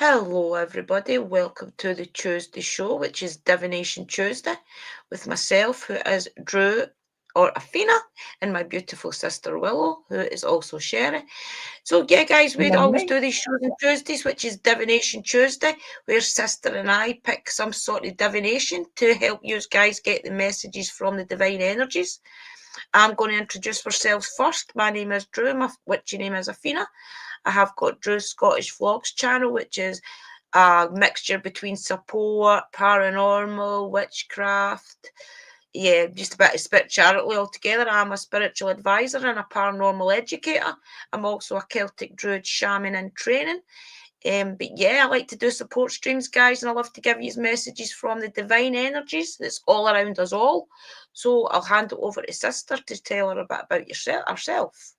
Hello, everybody. Welcome to the Tuesday show, which is Divination Tuesday, with myself, who is Drew or Athena, and my beautiful sister Willow, who is also Sherry. So, yeah, guys, we always do these shows on Tuesdays, which is Divination Tuesday, where sister and I pick some sort of divination to help you guys get the messages from the divine energies. I'm going to introduce ourselves first. My name is Drew, my witchy name is Athena. I have got Drew's Scottish Vlogs channel, which is a mixture between support, paranormal, witchcraft, just a bit of spirituality altogether. I'm a spiritual advisor and a paranormal educator. I'm also a Celtic Druid shaman in training. But yeah, I like to do support streams, guys, and I love to give you messages from the divine energies that's all around us all. So I'll hand it over to sister to tell her a bit about herself.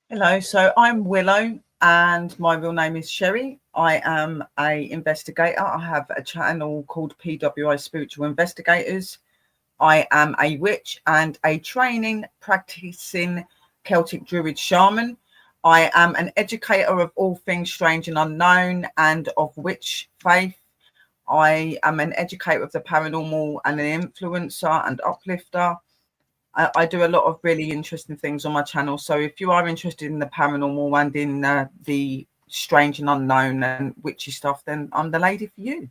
Hello, so I'm Willow and my real name is Sherry. I am an investigator. I have a channel called PWI Spiritual Investigators. I am a witch and a training practicing Celtic Druid shaman. I am an educator of all things strange and unknown and of witch faith. I am an educator of the paranormal and an influencer and uplifter. I do a lot of really interesting things on my channel. So if you are interested in the paranormal and in the strange and unknown and witchy stuff, then I'm the lady for you.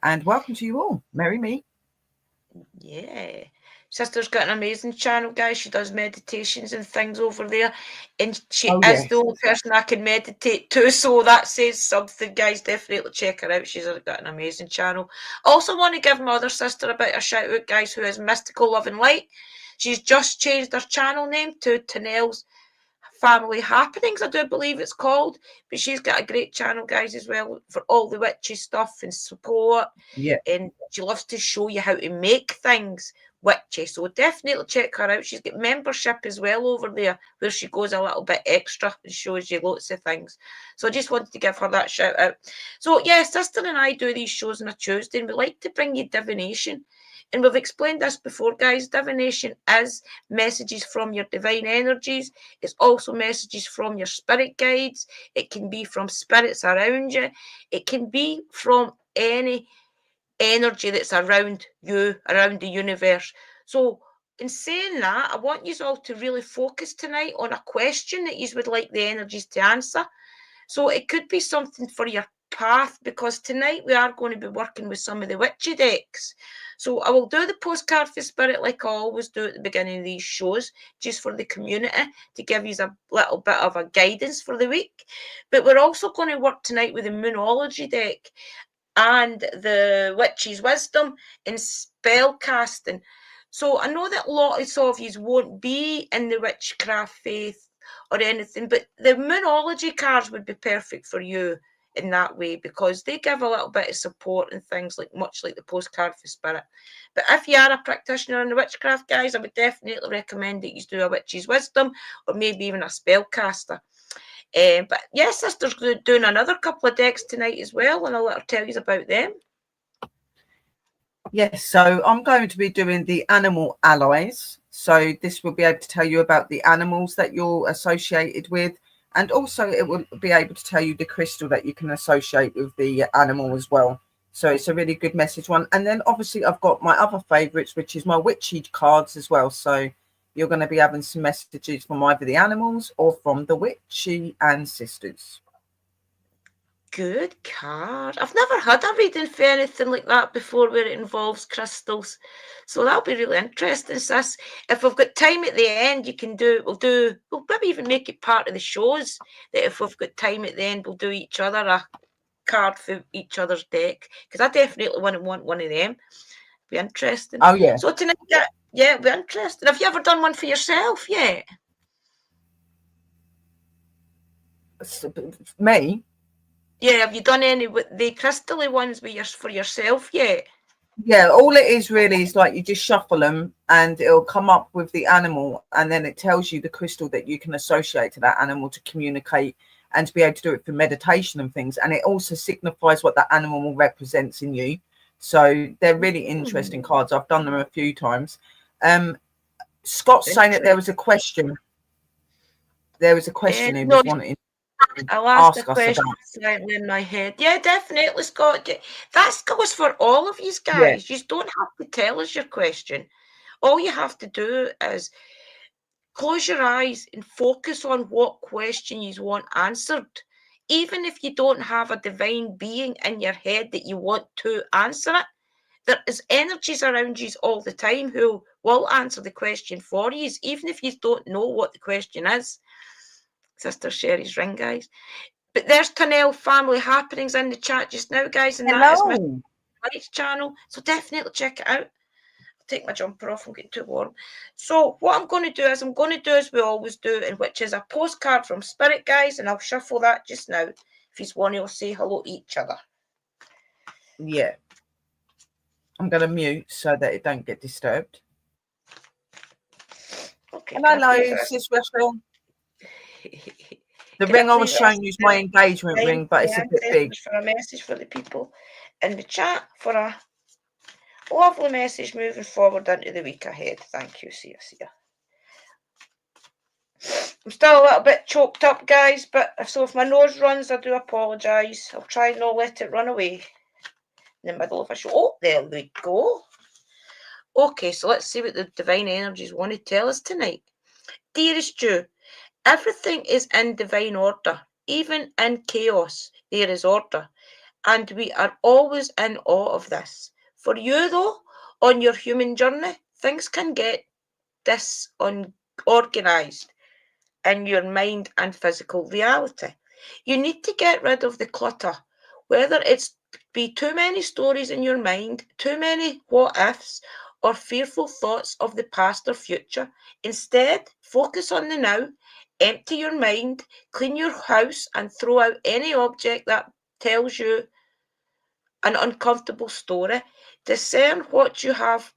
And welcome to you all. Merry me. Yeah. Sister's got an amazing channel, guys. She does meditations and things over there. And she is the only person I can meditate to. So that says something, guys. Definitely check her out. She's got an amazing channel. Also want to give my other sister a bit of a shout out, guys, who is Mystical Love and Light. She's just changed her channel name to Tanel's Family Happenings, I do believe it's called. But she's got a great channel, guys, as well, for all the witchy stuff and support. Yeah. And she loves to show you how to make things witchy. So definitely check her out. She's got membership as well over there, where she goes a little bit extra and shows you lots of things. So I just wanted to give her that shout out. So yeah, sister and I do these shows on a Tuesday, and we like to bring you divination. And we've explained this before, guys. Divination is messages from your divine energies. It's also messages from your spirit guides. It can be from spirits around you. It can be from any energy that's around you, around the universe. So in saying that, I want you all to really focus tonight on a question that you would like the energies to answer. So it could be something for your path, because tonight we are going to be working with some of the witchy decks. So I will do the postcard for spirit like I always do at the beginning of these shows, just for the community, to give you a little bit of a guidance for the week. But we're also going to work tonight with the Moonology deck and the Witch's Wisdom and spell casting. So I know that a lot of you won't be in the witchcraft faith or anything, but the Moonology cards would be perfect for you in that way, because they give a little bit of support and things, like much like the postcard for spirit. But if you are a practitioner in the witchcraft, guys, I would definitely recommend that you do a Witch's Wisdom or maybe even a spellcaster. But yes, sister's doing another couple of decks tonight as well, and I'll let her tell you about them. Yes, so I'm going to be doing the animal alloys. So this will be able to tell you about the animals that you're associated with, and also it will be able to tell you the crystal that you can associate with the animal as well. So it's a really good message one. And then obviously I've got my other favorites, which is my witchy cards as well. So you're going to be having some messages from either the animals or from the witchy ancestors. Good card. I've never had a reading for anything like that before where it involves crystals. So that'll be really interesting, sis. If we've got time at the end, you can we'll maybe even make it part of the shows, that if we've got time at the end, we'll do each other a card for each other's deck. Because I definitely want one of them. Be interesting. Oh, yeah. So tonight, yeah, it'll be interesting. Have you ever done one for yourself yet? Me? Yeah, have you done any with the crystally ones for yourself yet? Yeah, all it is really is like you just shuffle them and it'll come up with the animal, and then it tells you the crystal that you can associate to that animal to communicate and to be able to do it for meditation and things. And it also signifies what the animal represents in you. So they're really interesting cards. I've done them a few times. Scott's saying that there was a question. There was a question he was wanting. I'll ask the ask us question about. slightly in my head. Yeah, definitely, Scott. That goes for all of you guys. You don't have to tell us your question. All you have to do is close your eyes and focus on what question you want answered. Even if you don't have a divine being in your head that you want to answer it, there is energies around you all the time who will answer the question for you, even if you don't know what the question is. Sister Sherry's ring, guys. But there's Tunnel family happenings in the chat just now, guys, and that is my Lights channel. So definitely check it out. I'll take my jumper off. I'm getting too warm. So what I'm going to do is as we always do, and which is a postcard from Spirit, guys, and I'll shuffle that just now. If you want to say hello to each other. Yeah. I'm going to mute so that it don't get disturbed. Okay. And hello, Sis Rachel. The ring I was showing you is my engagement ring, but it's a bit big. For a message for the people in the chat for a lovely message moving forward into the week ahead. Thank you, Sia. I'm still a little bit choked up, guys, but if my nose runs, I do apologise. I'll try not let it run away in the middle of a show. Oh, there we go. Okay, so let's see what the divine energies want to tell us tonight. Dearest Jew, everything is in divine order. Even in chaos, there is order. And we are always in awe of this. For you, though, on your human journey, things can get disorganized in your mind and physical reality. You need to get rid of the clutter, whether it's be too many stories in your mind, too many what ifs, or fearful thoughts of the past or future. Instead, focus on the now, empty your mind, clean your house, and throw out any object that tells you an uncomfortable story. Discern what you have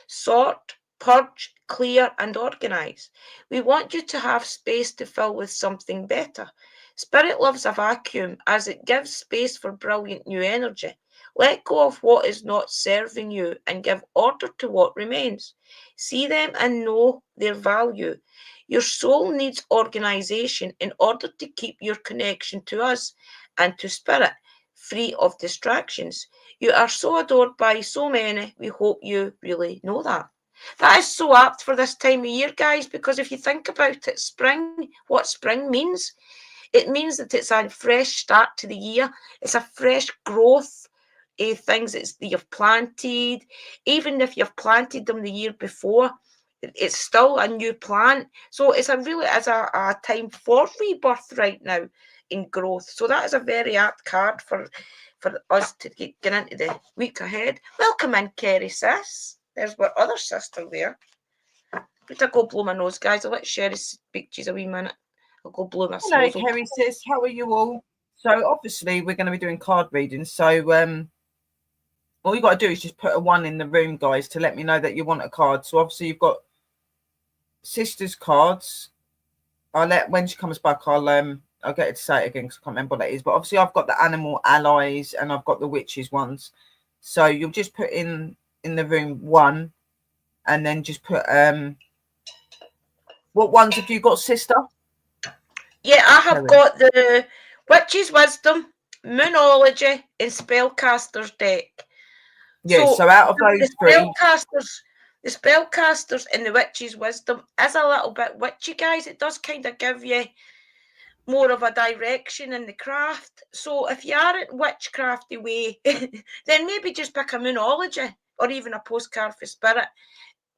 sort, purge, clear, and organize. We want you to have space to fill with something better. Spirit loves a vacuum as it gives space for brilliant new energy. Let go of what is not serving you and give order to what remains. See them and know their value. Your soul needs organization in order to keep your connection to us and to Spirit free of distractions. You are so adored by so many. We hope you really know that. That is so apt for this time of year, guys, because if you think about it, what spring means, it means that it's a fresh start to the year. It's a fresh growth. Things that you've planted, even if you've planted them the year before, it's still a new plant. So it's a time for rebirth right now in growth. So that is a very apt card for us to get into the week ahead. Welcome in, Kerry, sis. There's our other sister there. But I'll go blow my nose, guys. I'll let Sherry speak to you a wee minute. I'll go blow my nose. Hello, Kerry, sis. How are you all? So obviously we're going to be doing card readings. So all you got to do is just put a 1 in the room, guys, to let me know that you want a card. So obviously you've got Sister's cards. When she comes back, I'll get her to say it again because I can't remember what that is. But obviously I've got the animal allies and I've got the witches ones. So you'll just put in the room 1 and then just put what ones have you got, sister? Yeah, I have got the Witch's Wisdom, Moonology, and Spellcaster's deck. Yeah, so out of those three, the Spellcasters and the Witch's Wisdom is a little bit witchy, guys. It does kind of give you more of a direction in the craft. So if you are in witchcrafty way, then maybe just pick a Moonology or even a postcard for Spirit.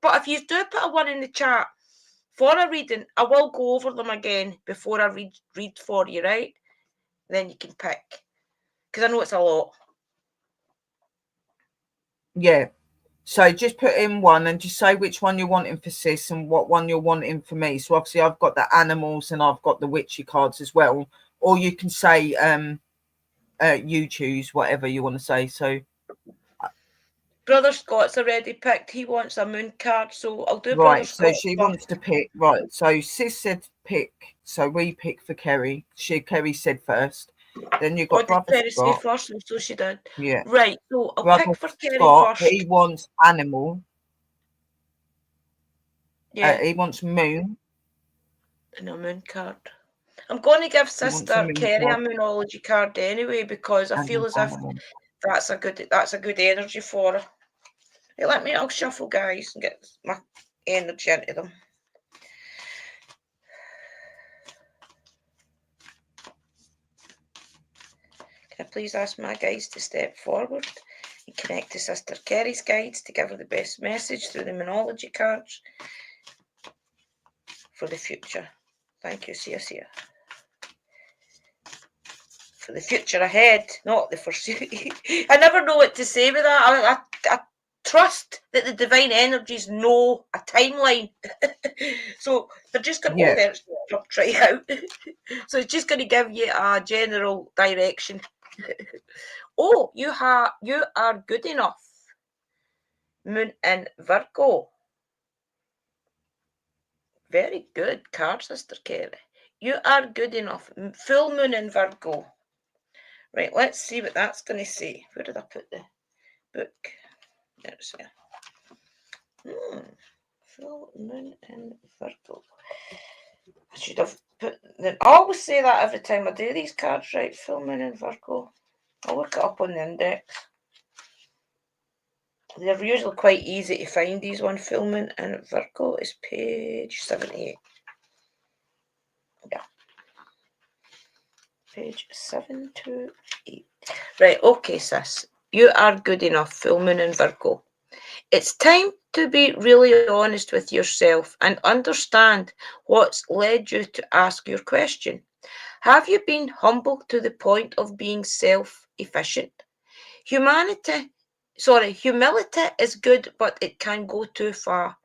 But if you do put a 1 in the chat for a reading, I will go over them again before I read for you, right? Then you can pick. Because I know it's a lot. Yeah. So just put in 1 and just say which one you're wanting for sis and what one you're wanting for me. So obviously I've got the animals and I've got the witchy cards as well. Or you can say you choose whatever you want to say. So Brother Scott's already picked. He wants a moon card, so I'll do right. Brother Scott. So she wants to pick. Right. So sis said pick. So we pick for Kerry. Kerry said first. Then you got Brother Kerry Scott. say first, so she did. Yeah. Right. So I'll Brother pick for Kerry Scott, first. he wants animal. Yeah. He wants moon. And a moon card. I'm going to give Sister moon Kerry a card moonology card anyway, because I and feel an as if animal. that's a good energy for her. Hey, I'll shuffle, guys, and get my energy into them. Can I please ask my guides to step forward and connect to Sister Kerry's guides to give her the best message through the moonology cards for the future? Thank you, Sia. For the future ahead, not the pursuit. I never know what to say with that. I trust that the divine energies know a timeline. So they're just going to, try out. So it's just going to give you a general direction. Oh, you are good enough. Moon in Virgo. Very good card, Sister Kerry. You are good enough. Full moon in Virgo. Right, let's see what that's going to say. Where did I put the book? There's full moon in Virgo. I should have put I always say that every time I do these cards, right? Full moon in Virgo. I'll look it up on the index. They're usually quite easy to find, these one. Full moon in Virgo is page 78. Yeah. Page 728. Right, okay, sis. You are good enough, full moon in Virgo. It's time to be really honest with yourself and understand what's led you to ask your question. Have you been humble to the point of being self-efficient? Humility is good, but it can go too far.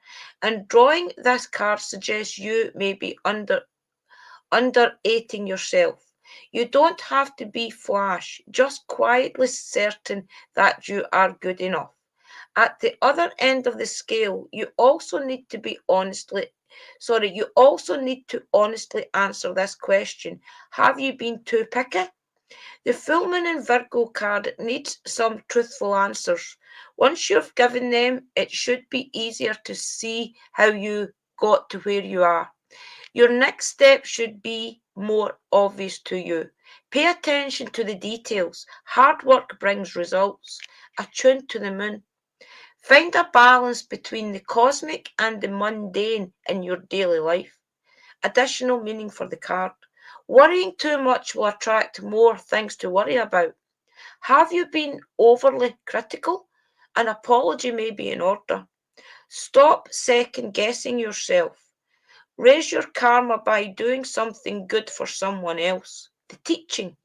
And drawing this card suggests you may be underrating yourself. You don't have to be flash, just quietly certain that you are good enough. At the other end of the scale, you also need to honestly answer this question. Have you been too picky? The full moon in Virgo card needs some truthful answers. Once you've given them, it should be easier to see how you got to where you are. Your next step should be more obvious to you. Pay attention to the details. Hard work brings results. Attune to the moon. Find a balance between the cosmic and the mundane in your daily life. Additional meaning for the card. Worrying too much will attract more things to worry about. Have you been overly critical? An apology may be in order. Stop second guessing yourself. Raise your karma by doing something good for someone else. The teaching.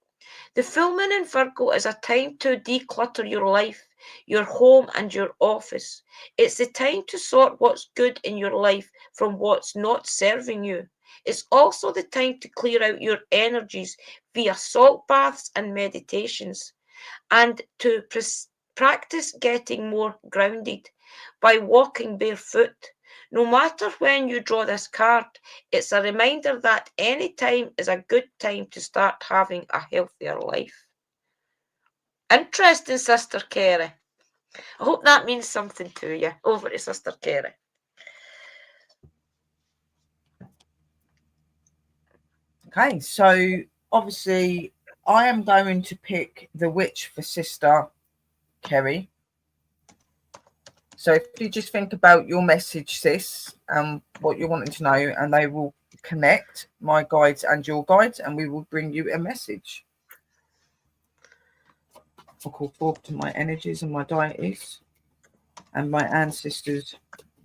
The full moon in Virgo is a time to declutter your life, your home, and your office. It's the time to sort what's good in your life from what's not serving you. It's also the time to clear out your energies via salt baths and meditations, and to practice getting more grounded by walking barefoot. No matter when you draw this card, it's a reminder that any time is a good time to start having a healthier life. Interesting, Sister Kerry. I hope that means something to you. Over to Sister Kerry. Okay, so obviously I am going to pick the witch for Sister Kerry. So if you just think about your message, sis, and what you're wanting to know, and they will connect, my guides and your guides, and we will bring you a message. I'll call forth to my energies and my deities and my ancestors,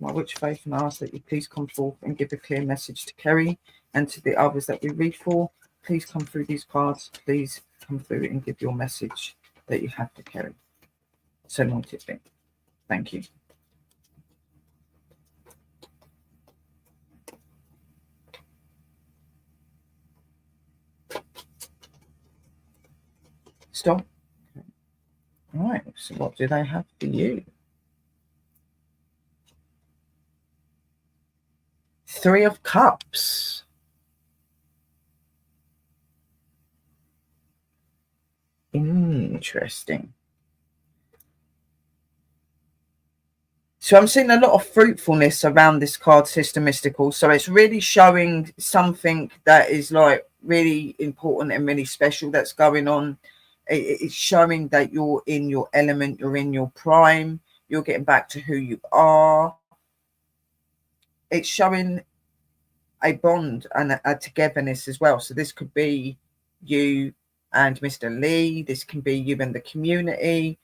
my witch faith, and ask that you please come forth and give a clear message to Kerry and to the others that we read for. Please come through these cards. Please come through and give your message that you have to Kerry. So might it be. Thank you. Stop. All right, so what do they have for you? 3 of Cups. Interesting. So I'm seeing a lot of fruitfulness around this card system, mystical. So it's really showing something that is like really important and really special that's going on. It's showing that you're in your element, you're in your prime, you're getting back to who you are. It's showing a bond and a togetherness as well. So this could be you and Mr. Lee. This can be you and the community.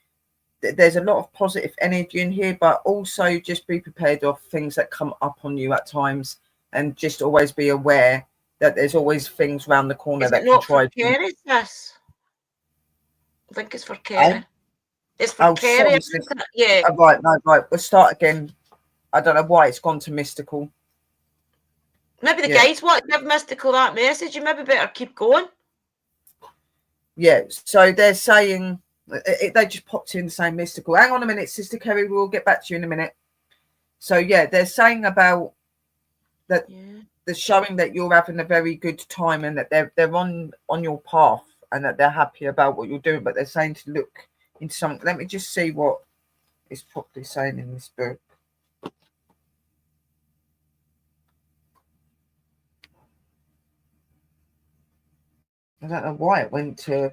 There's a lot of positive energy in here, but also just be prepared of things that come up on you at times, and just always be aware that there's always things around the corner that can try to. Kerry, this? I think it's for Kerry. It's for Kerry, sorry, isn't it? Yeah. Right, no, right. We'll start again. I don't know why it's gone to mystical. Maybe the guys want to give mystical that message. You maybe better keep going. Yeah, so they're saying they just popped in saying mystical. Hang on a minute, Sister Kerry, we'll get back to you in a minute. So yeah, they're saying about that they're showing that you're having a very good time and that they're on your path and that they're happy about what you're doing, but they're saying to look into something. Let me just see what is properly saying in this book. I don't know why it went to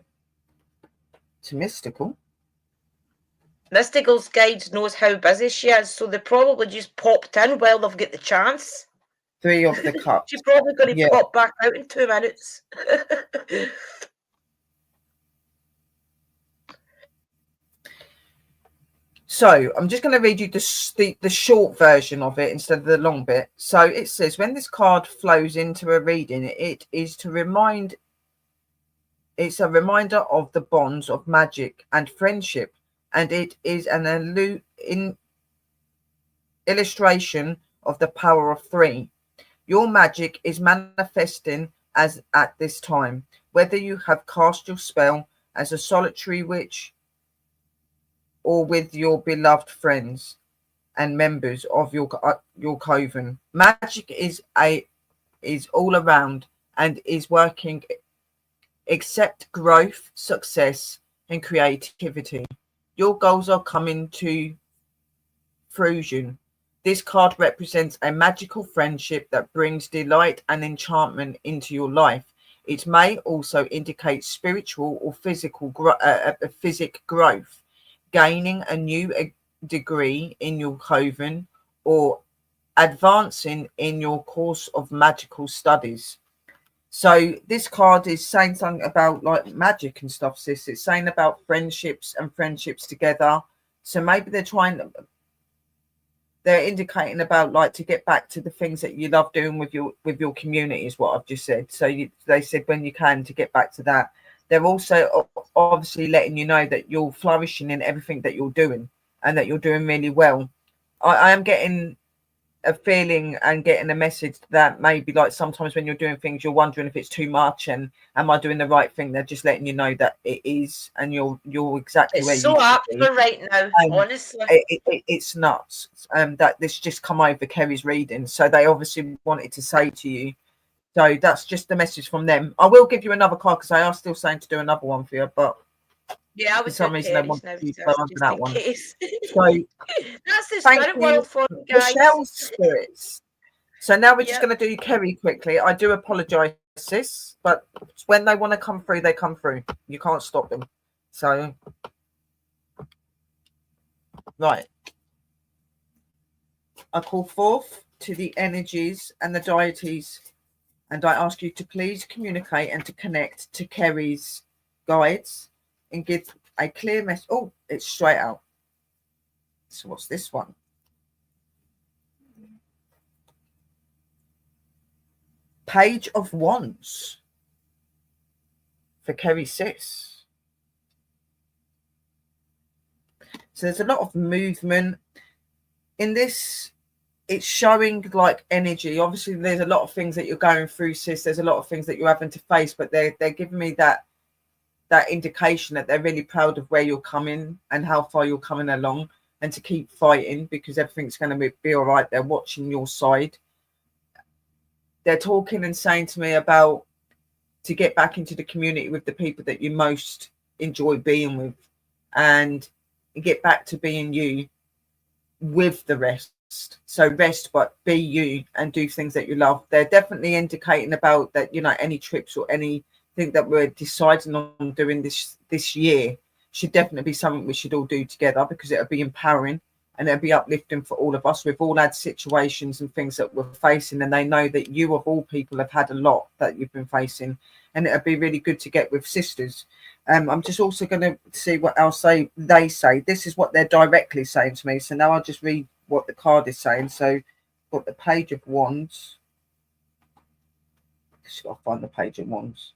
mystical. Mystical's guides knows how busy she is, so they probably just popped in while they've got the chance. 3 of the Cups. She's probably going to pop back out in 2 minutes. So I'm just going to read you the short version of it instead of the long bit. So it says, when this card flows into a reading, it's a reminder of the bonds of magic and friendship, and it is an illustration of the power of 3. Your magic is manifesting as at this time, whether you have cast your spell as a solitary witch or with your beloved friends and members of your coven. Magic is all around and is working. Accept growth, success, and creativity. Your goals are coming to fruition. This card represents a magical friendship that brings delight and enchantment into your life. It may also indicate spiritual or physical growth, gaining a new degree in your coven, or advancing in your course of magical studies. So this card is saying something about like magic and stuff, sis. It's saying about friendships and friendships together. So maybe they're indicating about like to get back to the things that you love doing with your community is what I've just said. So they said when you can to get back to that. They're also obviously letting you know that you're flourishing in everything that you're doing and that you're doing really well. I am getting a feeling and getting a message that maybe like sometimes when you're doing things you're wondering if it's too much and am I doing the right thing. They're just letting you know that it is, and you're exactly where you should be. It's so apt for right now, honestly. It's nuts that this just come over Kerry's reading, so they obviously wanted to say to you. So that's just the message from them. I will give you another card because I are still saying to do another one for you, but yeah, I was for some reason I want to go on to that one. So that's the spirit world for you guys. Michelle's spirits. So now we're just going to do Kerry quickly. I do apologise, sis, but when they want to come through, they come through. You can't stop them. So, right. I call forth to the energies and the deities, and I ask you to please communicate and to connect to Kerry's guides and give a clear message. Oh, it's straight out. So what's this one? Page of Wands for Kerry sis. So there's a lot of movement in this. It's showing like energy. Obviously, there's a lot of things that you're going through, sis. There's a lot of things that you're having to face, but they're giving me that indication that they're really proud of where you're coming and how far you're coming along, and to keep fighting because everything's going to be all right. They're watching your side. They're talking and saying to me about to get back into the community with the people that you most enjoy being with and get back to being you. with the rest. So rest, but be you and do things that you love. They're definitely indicating about that, you know, any trips or anything that we're deciding on doing this year should definitely be something we should all do together, because it'll be empowering and it'll be uplifting for all of us. We've all had situations and things that we're facing, and they know that you of all people have had a lot that you've been facing, and it'll be really good to get with sisters. I'm just also going to see what else they say. This is what they're directly saying to me. So now I'll just read what the card is saying. So got the Page of Wands. Just got to find the Page of Wands.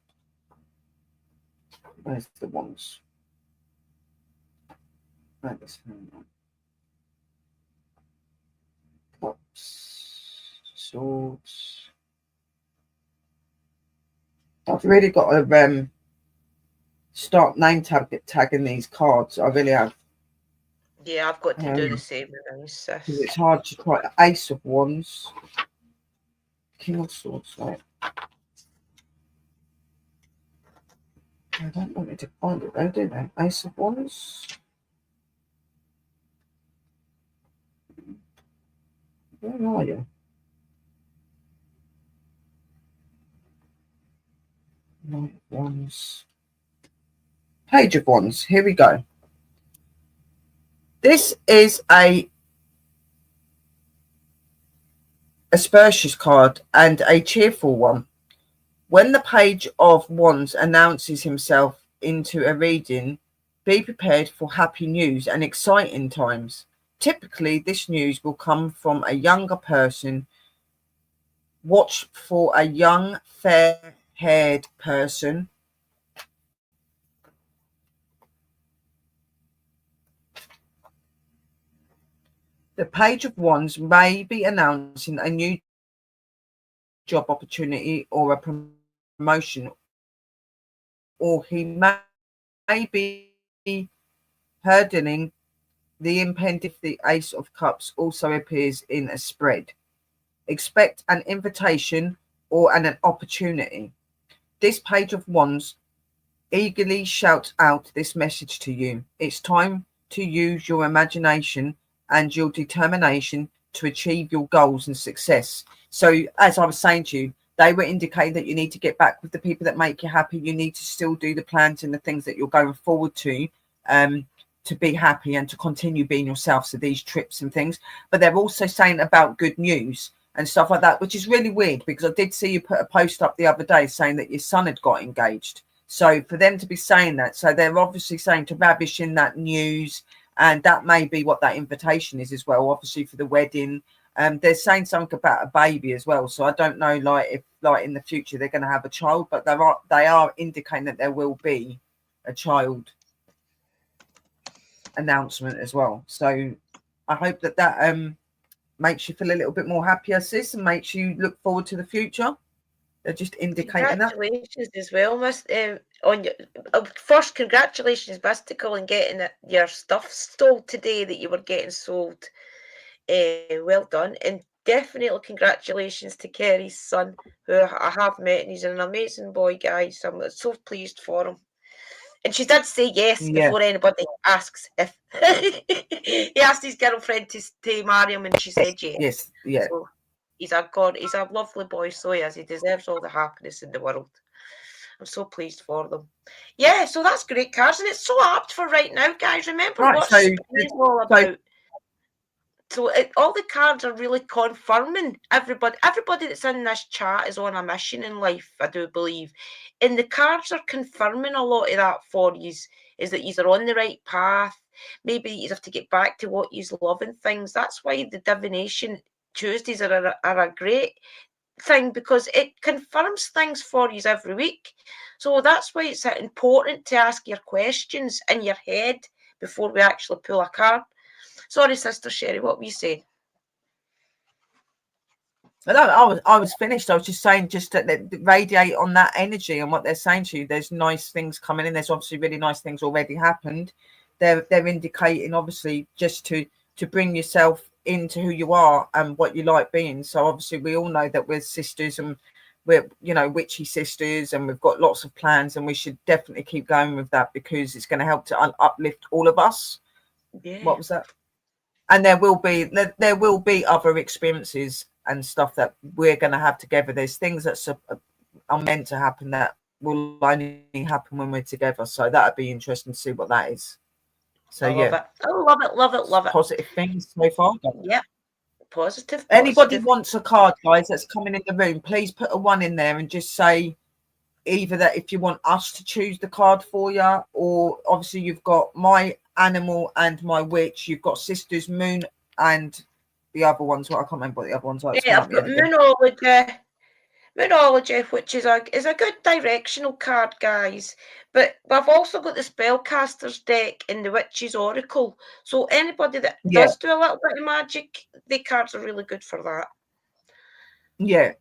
Where's the Wands? Cups, Swords. I've really got to start tagging these cards. I really have. Yeah, I've got to do the same with them, sis. It's hard to try. Ace of Wands, King of Swords, right? I don't want me to find it though, do they? Ace of Wands. Where are you? Knight of Wands. Page of Wands. Here we go. This is a auspicious card and a cheerful one. When the Page of Wands announces himself into a reading, be prepared for happy news and exciting times. Typically, this news will come from a younger person. Watch for a young, fair-haired person. The Page of Wands may be announcing a new job opportunity or a promotion, or he may be hurdling the impending. The Ace of Cups also appears in a spread. Expect an invitation or an opportunity. This Page of Wands eagerly shouts out this message to you. It's time to use your imagination and your determination to achieve your goals and success. So as I was saying to you, they were indicating that you need to get back with the people that make you happy. You need to still do the plans and the things that you're going forward to be happy and to continue being yourself. So these trips and things, but they're also saying about good news and stuff like that, which is really weird, because I did see you put a post up the other day saying that your son had got engaged. So for them to be saying that, so they're obviously saying to ravish in that news. And that may be what that invitation is as well, obviously, for the wedding. They're saying something about a baby as well. So I don't know, like, if like in the future they're going to have a child, but they are indicating that there will be a child announcement as well. So I hope that makes you feel a little bit more happier, sis, and makes you look forward to the future. They're just indicating that. Congratulations as well, Miss. On your first, congratulations, Mystical, on getting your stuff sold today that you were getting sold. Well done, and definitely congratulations to Kerry's son, who I have met, and he's an amazing boy, guys. So I'm so pleased for him. And she did say yes before anybody asks if he asked his girlfriend to marry him, and she said yes. Yes, yeah. So he's a lovely boy, so he is. He deserves all the happiness in the world. I'm so pleased for them. Yeah, so that's great cards, and it's so apt for right now, guys. Remember what spring is all about. So all the cards are really confirming everybody that's in this chat is on a mission in life, I do believe. And the cards are confirming a lot of that for you, is that you're on the right path. Maybe you have to get back to what you love and things. That's why the Divination Tuesdays are a great thing, because it confirms things for you every week. So that's why it's important to ask your questions in your head before we actually pull a card. Sorry, Sister Sherry, what were you saying? No, I was finished. I was just saying, just to radiate on that energy and what they're saying to you. There's nice things coming in. There's obviously really nice things already happened. They're indicating, obviously, just to bring yourself into who you are and what you like being. So obviously we all know that we're sisters, and we're, you know, witchy sisters, and we've got lots of plans, and we should definitely keep going with that, because it's going to help to uplift all of us. Yeah. What was that? And there will be other experiences and stuff that we're going to have together. There's things that are meant to happen that will only happen when we're together. So that'd be interesting to see what that is. So I love it. I love it, love it, love it. Positive things so far. Yep. Positive. Anybody wants a card, guys, that's coming in the room, please put a 1 in there and just say either that if you want us to choose the card for you, or obviously you've got my animal and my witch, you've got sisters moon and the other ones. What I can't remember what the other ones are. Yeah, I've got Moonology, which is a good directional card, guys. But I've also got the Spellcaster's deck in the Witch's Oracle. So anybody that does do a little bit of magic, the cards are really good for that. Yeah.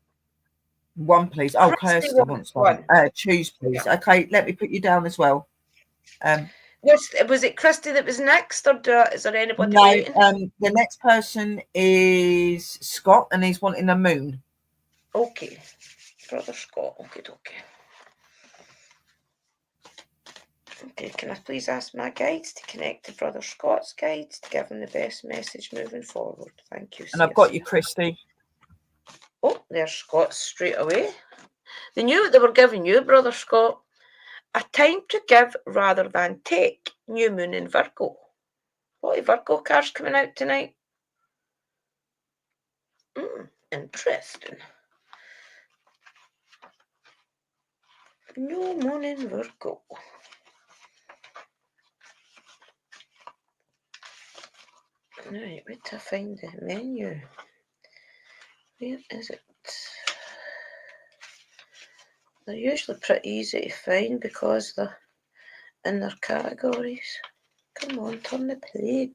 1, please. Oh, Kirsty wants one. Choose, please. Yeah. Okay, let me put you down as well. Was it Christy that was next, or is there anybody waiting? The next person is Scott, and he's wanting a moon. Okay. Brother Scott. Okay. Okay, can I please ask my guides to connect to Brother Scott's guides to give him the best message moving forward? Thank you. And I've got you, Christy. Oh, there's Scott straight away. They knew what they were giving you, Brother Scott. A time to give rather than take. New moon in Virgo. What are Virgo cards coming out tonight? Interesting. New moon in Virgo. Right, where to find the menu? Where is it? They're usually pretty easy to find because they're in their categories. Come on, turn the page.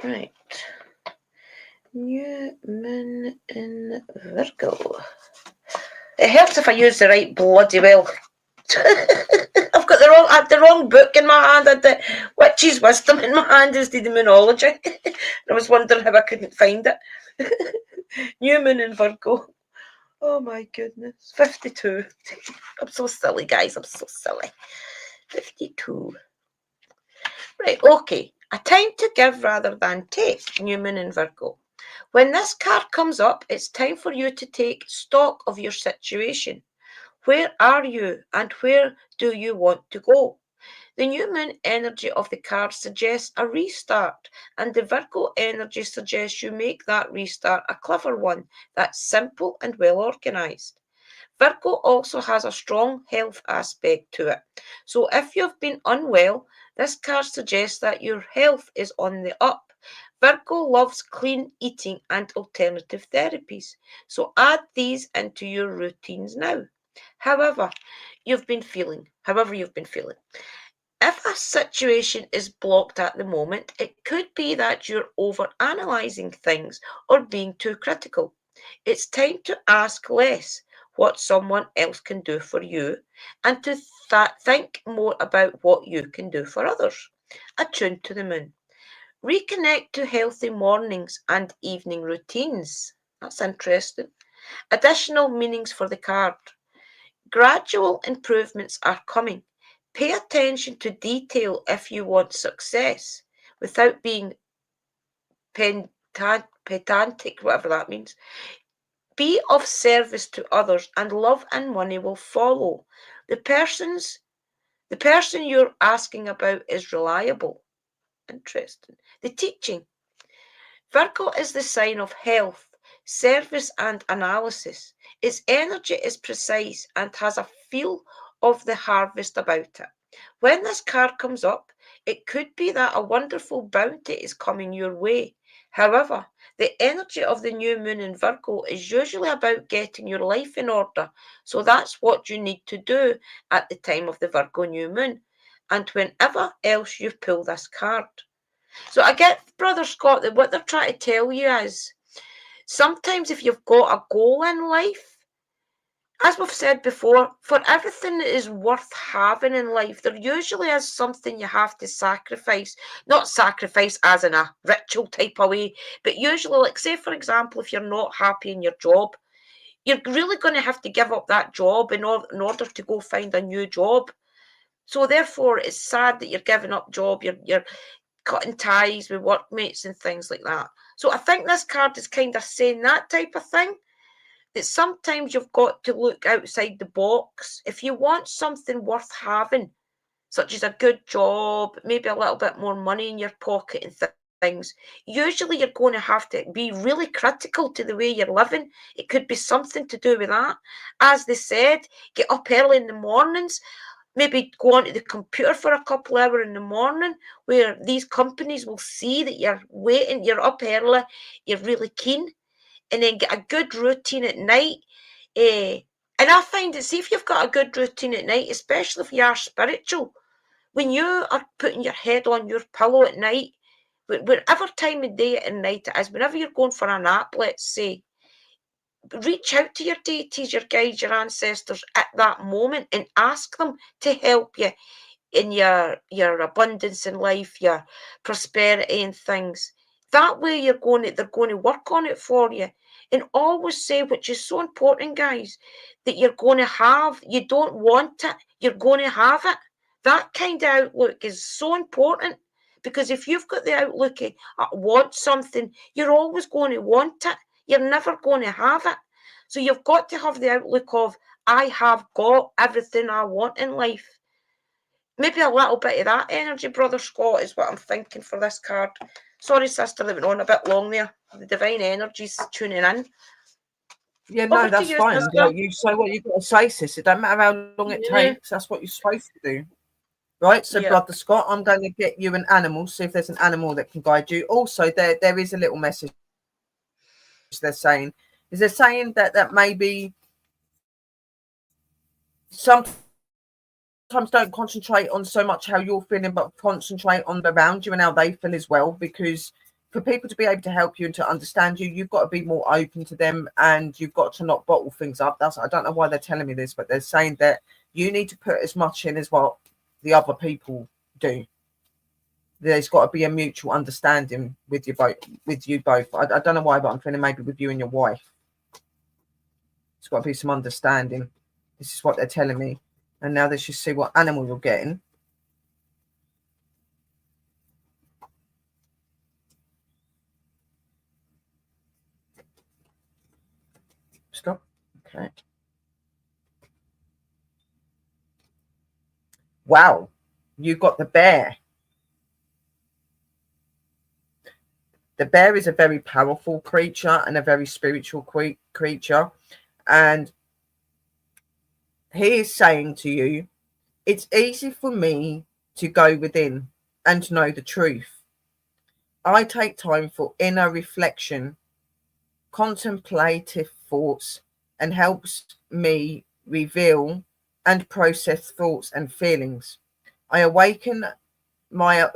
Right. New moon in Virgo. It helps if I use the right bloody well. I've got the wrong book in my hand. I had the Witch's Wisdom in my hand instead of Moonology. I was wondering how I couldn't find it. New moon in Virgo. Oh my goodness. 52. I'm so silly, guys. I'm so silly. 52. Right, okay. A time to give rather than take. New moon in Virgo. When this card comes up, it's time for you to take stock of your situation. Where are you and where do you want to go? The new moon energy of the card suggests a restart, and the Virgo energy suggests you make that restart a clever one that's simple and well organised. Virgo also has a strong health aspect to it. So if you've been unwell, this card suggests that your health is on the up. Virgo loves clean eating and alternative therapies. So add these into your routines now. However you've been feeling. If a situation is blocked at the moment, it could be that you're over-analysing things or being too critical. It's time to ask less what someone else can do for you and to think more about what you can do for others. Attuned to the moon. Reconnect to healthy mornings and evening routines. That's interesting. Additional meanings for the card. Gradual improvements are coming. Pay attention to detail if you want success without being pedantic, whatever that means. Be of service to others and love and money will follow. The person you're asking about is reliable. Interesting. The teaching. Virgo is the sign of health, service and analysis. Its energy is precise and has a feel of the harvest about it. When this card comes up, it could be that a wonderful bounty is coming your way. However, the energy of the new moon in Virgo is usually about getting your life in order. So that's what you need to do at the time of the Virgo new moon and whenever else you pull this card. So I get, Brother Scott, that what they're trying to tell you is sometimes if you've got a goal in life, as we've said before, for everything that is worth having in life, there usually is something you have to sacrifice. Not sacrifice as in a ritual type of way, but usually, like say, for example, if you're not happy in your job, you're really going to have to give up that job in order to go find a new job. So therefore, it's sad that you're giving up job, you're cutting ties with workmates and things like that. So I think this card is kind of saying that type of thing, that sometimes you've got to look outside the box. If you want something worth having, such as a good job, maybe a little bit more money in your pocket and things, usually you're going to have to be really critical to the way you're living. It could be something to do with that. As they said, get up early in the mornings, maybe go onto the computer for a couple hours in the morning, where these companies will see that you're waiting, you're up early, you're really keen, and then get a good routine at night. And I find that, see, if you've got a good routine at night, especially if you are spiritual, when you are putting your head on your pillow at night, whatever time of day and night it is, whenever you're going for a nap, let's say, reach out to your deities, your guides, your ancestors at that moment and ask them to help you in your abundance in life, your prosperity and things. That way they're going to work on it for you. And always say, which is so important, guys, that you're going to have, you don't want it, you're going to have it. That kind of outlook is so important, because if you've got the outlook of want something, you're always going to want it. You're never going to have it. So you've got to have the outlook of, I have got everything I want in life. Maybe a little bit of that energy, Brother Scott, is what I'm thinking for this card. Sorry, sister, that went on a bit long there. The divine energy's tuning in. Yeah, no, Over to that's you, fine. sister. You say what you've got to say, sis. It don't matter how long it takes. That's what you're supposed to do. Right, so Brother Scott, I'm going to get you an animal, see if there's an animal that can guide you. Also, there is a little message they're saying. Is they're saying that maybe sometimes don't concentrate on so much how you're feeling, but concentrate on around you and how they feel as well. Because for people to be able to help you and to understand you, you've got to be more open to them, and you've got to not bottle things up. I don't know why they're telling me this, but they're saying that you need to put as much in as what the other people do. There's got to be a mutual understanding with you both. I don't know why, but I'm feeling maybe with you and your wife. There's got to be some understanding. This is what they're telling me. And now let's just see what animal you're getting. Stop. Okay. Wow. You got the bear. The bear is a very powerful creature and a very spiritual creature. And he is saying to you, it's easy for me to go within and to know the truth. I take time for inner reflection, contemplative thoughts, and helps me reveal and process thoughts and feelings. I awaken my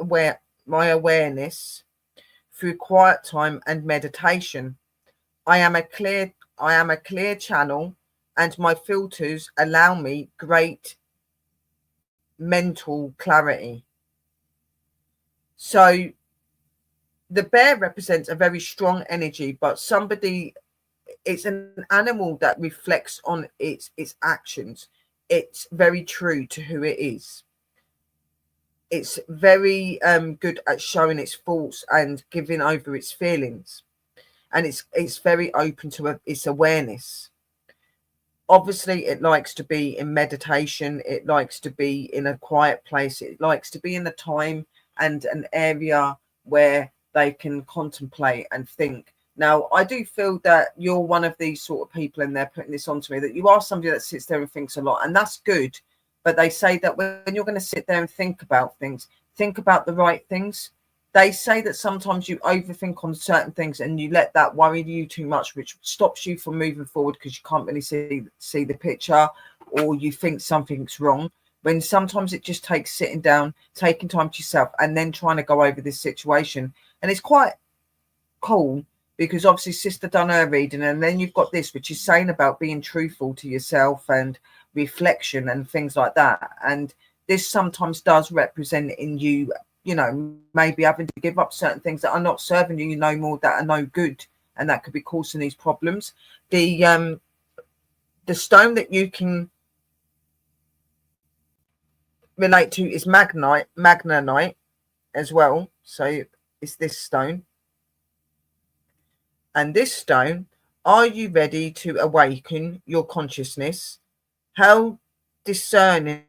awareness through quiet time and meditation. I am a clear channel, and my filters allow me great mental clarity. So the bear represents a very strong energy, but it's an animal that reflects on its actions. It's very true to who it is. It's very good at showing its thoughts and giving over its feelings, and it's very open to its awareness. Obviously, it likes to be in meditation. It likes to be in a quiet place. It likes to be in a time and an area where they can contemplate and think. Now, I do feel that you're one of these sort of people, and they're putting this onto me, that you are somebody that sits there and thinks a lot, and that's good. But they say that when you're going to sit there and think about things, think about the right things. They say that sometimes you overthink on certain things and you let that worry you too much, which stops you from moving forward because you can't really see the picture, or you think something's wrong. When sometimes it just takes sitting down, taking time to yourself, and then trying to go over this situation. And it's quite cool, because obviously sister done her reading, and then you've got this, which is saying about being truthful to yourself and reflection and things like that. And this sometimes does represent in you, maybe having to give up certain things that are not serving you no more, that are no good, and that could be causing these problems. The stone that you can relate to is magnanite as well. So it's this stone. And this stone, are you ready to awaken your consciousness? How discerning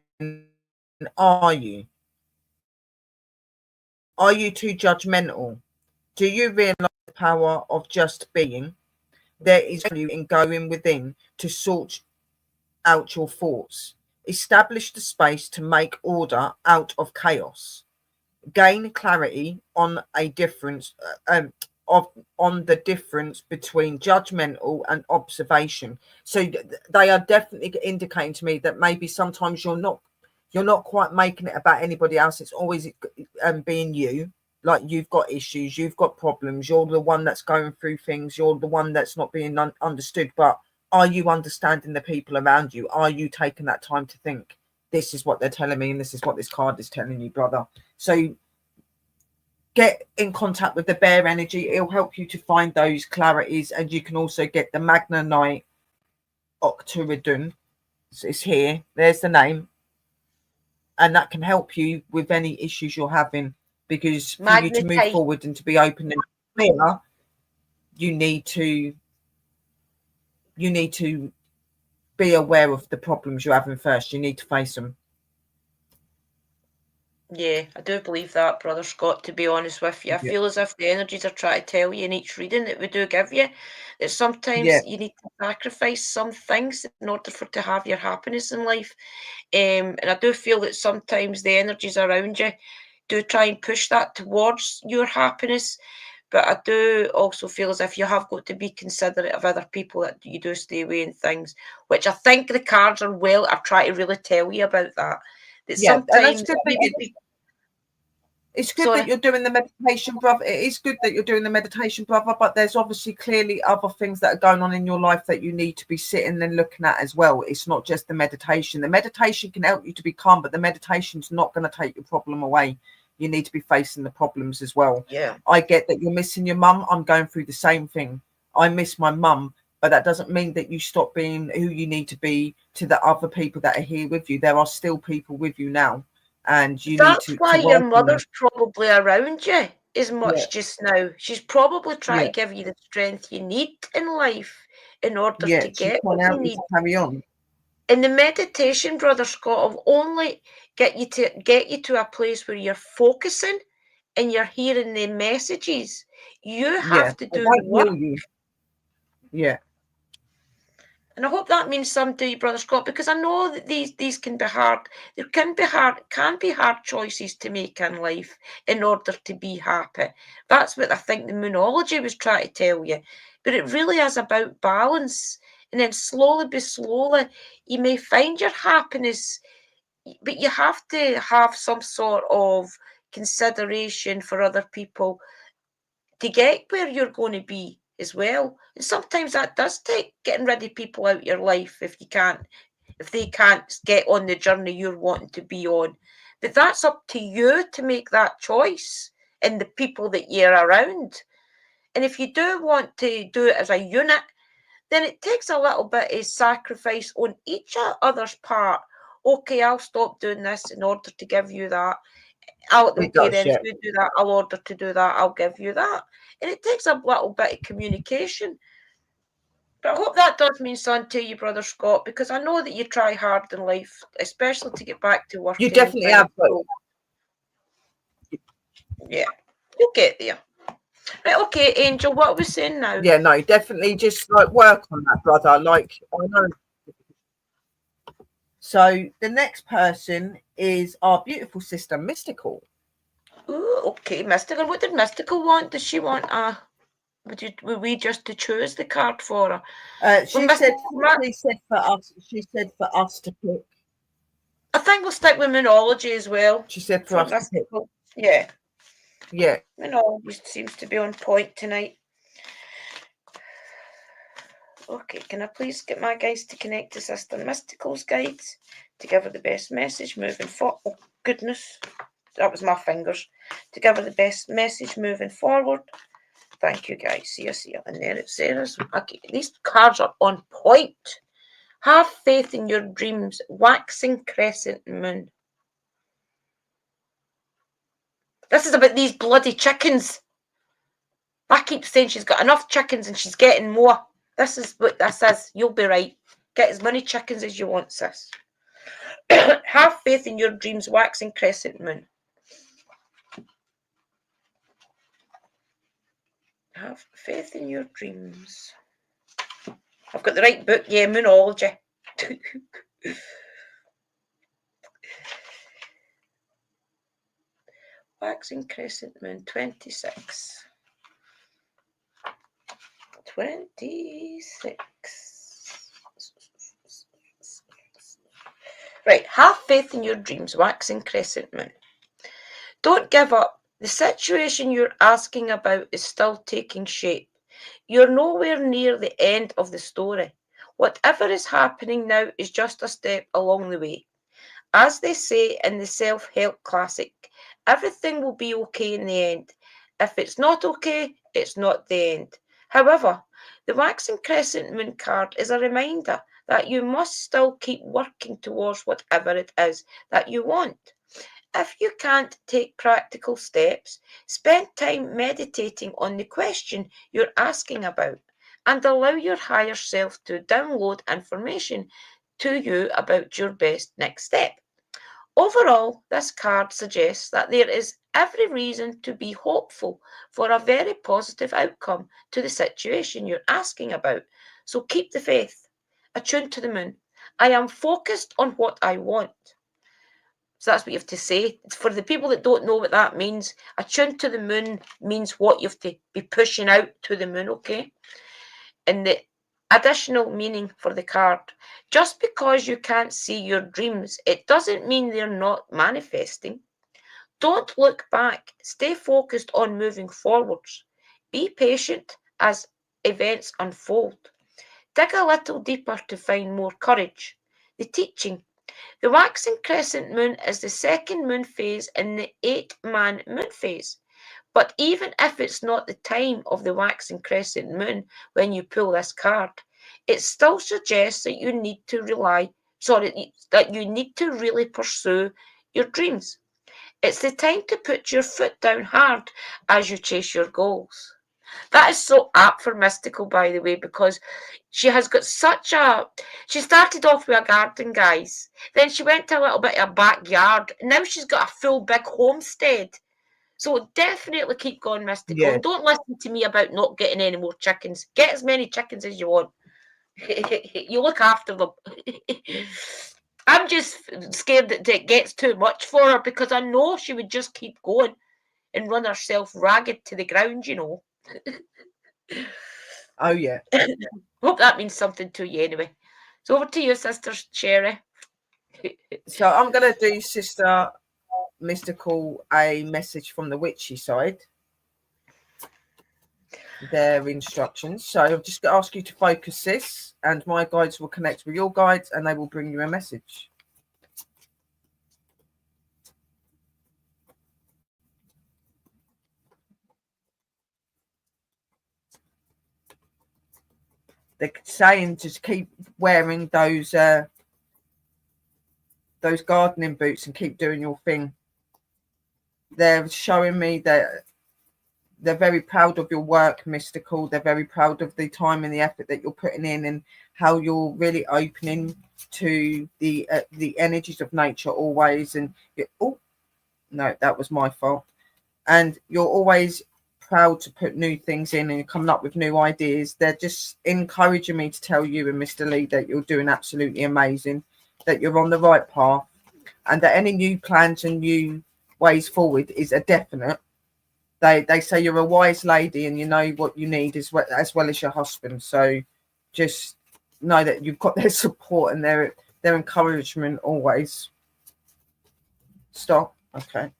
are you? Are you too judgmental? Do you realize the power of just being? There is value in going within to sort out your thoughts. Establish the space to make order out of chaos. Gain clarity on a difference on the difference between judgmental and observation. So they are definitely indicating to me that maybe sometimes you're not quite making it about anybody else. It's always being you. Like, you've got issues, you've got problems, you're the one that's going through things, you're the one that's not being understood. But are you understanding the people around you? Are you taking that time to think, this is what they're telling me and this is what this card is telling you, brother? So get in contact with the bear energy. It'll help you to find those clarities. And you can also get the Magnanite Octuridon. So it's here. There's the name. And that can help you with any issues you're having. Because for you to move forward and to be open and clear, you need to be aware of the problems you're having first. You need to face them. Yeah, I do believe that, Brother Scott, to be honest with you. I feel as if the energies are trying to tell you in each reading that we do give you, that sometimes you need to sacrifice some things in order to have your happiness in life. And I do feel that sometimes the energies around you do try and push that towards your happiness. But I do also feel as if you have got to be considerate of other people, that you do stay away and things, which I think the cards are I've tried to really tell you about that. That sometimes it's good that you're doing the meditation, brother. It is good that you're doing the meditation, brother, but there's obviously clearly other things that are going on in your life that you need to be sitting and looking at as well. It's not just the meditation. The meditation can help you to be calm, but the meditation's not going to take your problem away. You need to be facing the problems as well. Yeah. I get that you're missing your mum. I'm going through the same thing. I miss my mum, but that doesn't mean that you stop being who you need to be to the other people that are here with you. There are still people with you now. And you that's need to why your mother's probably around you as much just now. She's probably trying to give you the strength you need in life in order to get what you need. Carry on. And the meditation, Brother Scott, will only get you to a place where you're focusing and you're hearing the messages. You have to do work. Yeah. And I hope that means something to you, Brother Scott, because I know that these can be hard. There can be hard choices to make in life in order to be happy. That's what I think the Moonology was trying to tell you. But it really is about balance. And then slowly you may find your happiness, but you have to have some sort of consideration for other people to get where you're going to be as well. And sometimes that does take getting rid of people out of your life if they can't get on the journey you're wanting to be on. But that's up to you to make that choice and the people that you're around. And if you do want to do it as a unit, then it takes a little bit of sacrifice on each other's part. Okay, I'll stop doing this in order to give you that. If you do that, I'll order to do that, I'll give you that. And it takes a little bit of communication. But I hope that does mean something to you, Brother Scott, because I know that you try hard in life, especially to get back to work. You definitely have. Yeah, you'll get there. Right, okay, Angel, what are we saying now? Yeah, no, definitely just like work on that, brother. Like, I know. So the next person is our beautiful sister, Mystical. Ooh, okay, Mystical. What did Mystical want? Does she want were we just to choose the card for her? She said for us to pick. I think we'll stick with Moonology as well. She said for us to pick. Yeah. Yeah. Moonology seems to be on point tonight. Okay, can I please get my guys to connect to Sister Mystical's guides to give her the best message moving forward? Oh, goodness. That was my fingers. To give her the best message moving forward. Thank you, guys. See you. And there it says, okay, these cards are on point. Have faith in your dreams. Waxing crescent moon. This is about these bloody chickens. I keep saying she's got enough chickens and she's getting more. This is what this is. You'll be right. Get as many chickens as you want, sis. Have faith in your dreams, waxing crescent moon. Have faith in your dreams. I've got the right book, yeah, Moonology. Waxing crescent moon, 26. 26. Right, have faith in your dreams, waxing crescent moon. Don't give up. The situation you're asking about is still taking shape. You're nowhere near the end of the story. Whatever is happening now is just a step along the way. As they say in the self-help classic, everything will be okay in the end. If it's not okay, it's not the end. However, the waxing crescent moon card is a reminder that you must still keep working towards whatever it is that you want. If you can't take practical steps, spend time meditating on the question you're asking about and allow your higher self to download information to you about your best next step. Overall, this card suggests that there is every reason to be hopeful for a very positive outcome to the situation you're asking about. So keep the faith. Attuned to the moon. I am focused on what I want. So that's what you have to say. For the people that don't know what that means, attuned to the moon means what you have to be pushing out to the moon, okay? And the additional meaning for the card. Just because you can't see your dreams, it doesn't mean they're not manifesting. Don't look back. Stay focused on moving forwards. Be patient as events unfold. Dig a little deeper to find more courage. The teaching. The waxing crescent moon is the second moon phase in the 8-man moon phase. But even if it's not the time of the waxing crescent moon when you pull this card, it still suggests that you need to really pursue your dreams. It's the time to put your foot down hard as you chase your goals. That is so apt for Mystical, by the way, because she has got she started off with a garden, guys. Then she went to a little bit of a backyard. Now she's got a full big homestead. So definitely keep going, Mystical. Yeah. Don't listen to me about not getting any more chickens. Get as many chickens as you want. You look after them. I'm just scared that it gets too much for her because I know she would just keep going and run herself ragged to the ground, you know. Oh, yeah. Hope that means something to you anyway. So over to you, Sister Sherry. So I'm going to do Sister Mystical a message from the witchy side. Their instructions. So I'm just going to ask you to focus this, and my guides will connect with your guides and they will bring you a message. They're saying just keep wearing those gardening boots and keep doing your thing. They're showing me that they're very proud of your work, Mystical. They're very proud of the time and the effort that you're putting in and how you're really opening to the energies of nature always. And oh, no, that was my fault. And you're always proud to put new things in and coming up with new ideas. They're just encouraging me to tell you and Mr. Lee that you're doing absolutely amazing, that you're on the right path, and that any new plans and new ways forward is a definite. They say you're a wise lady and you know what you need as well as your husband. So just know that you've got their support and their encouragement always. Stop. Okay.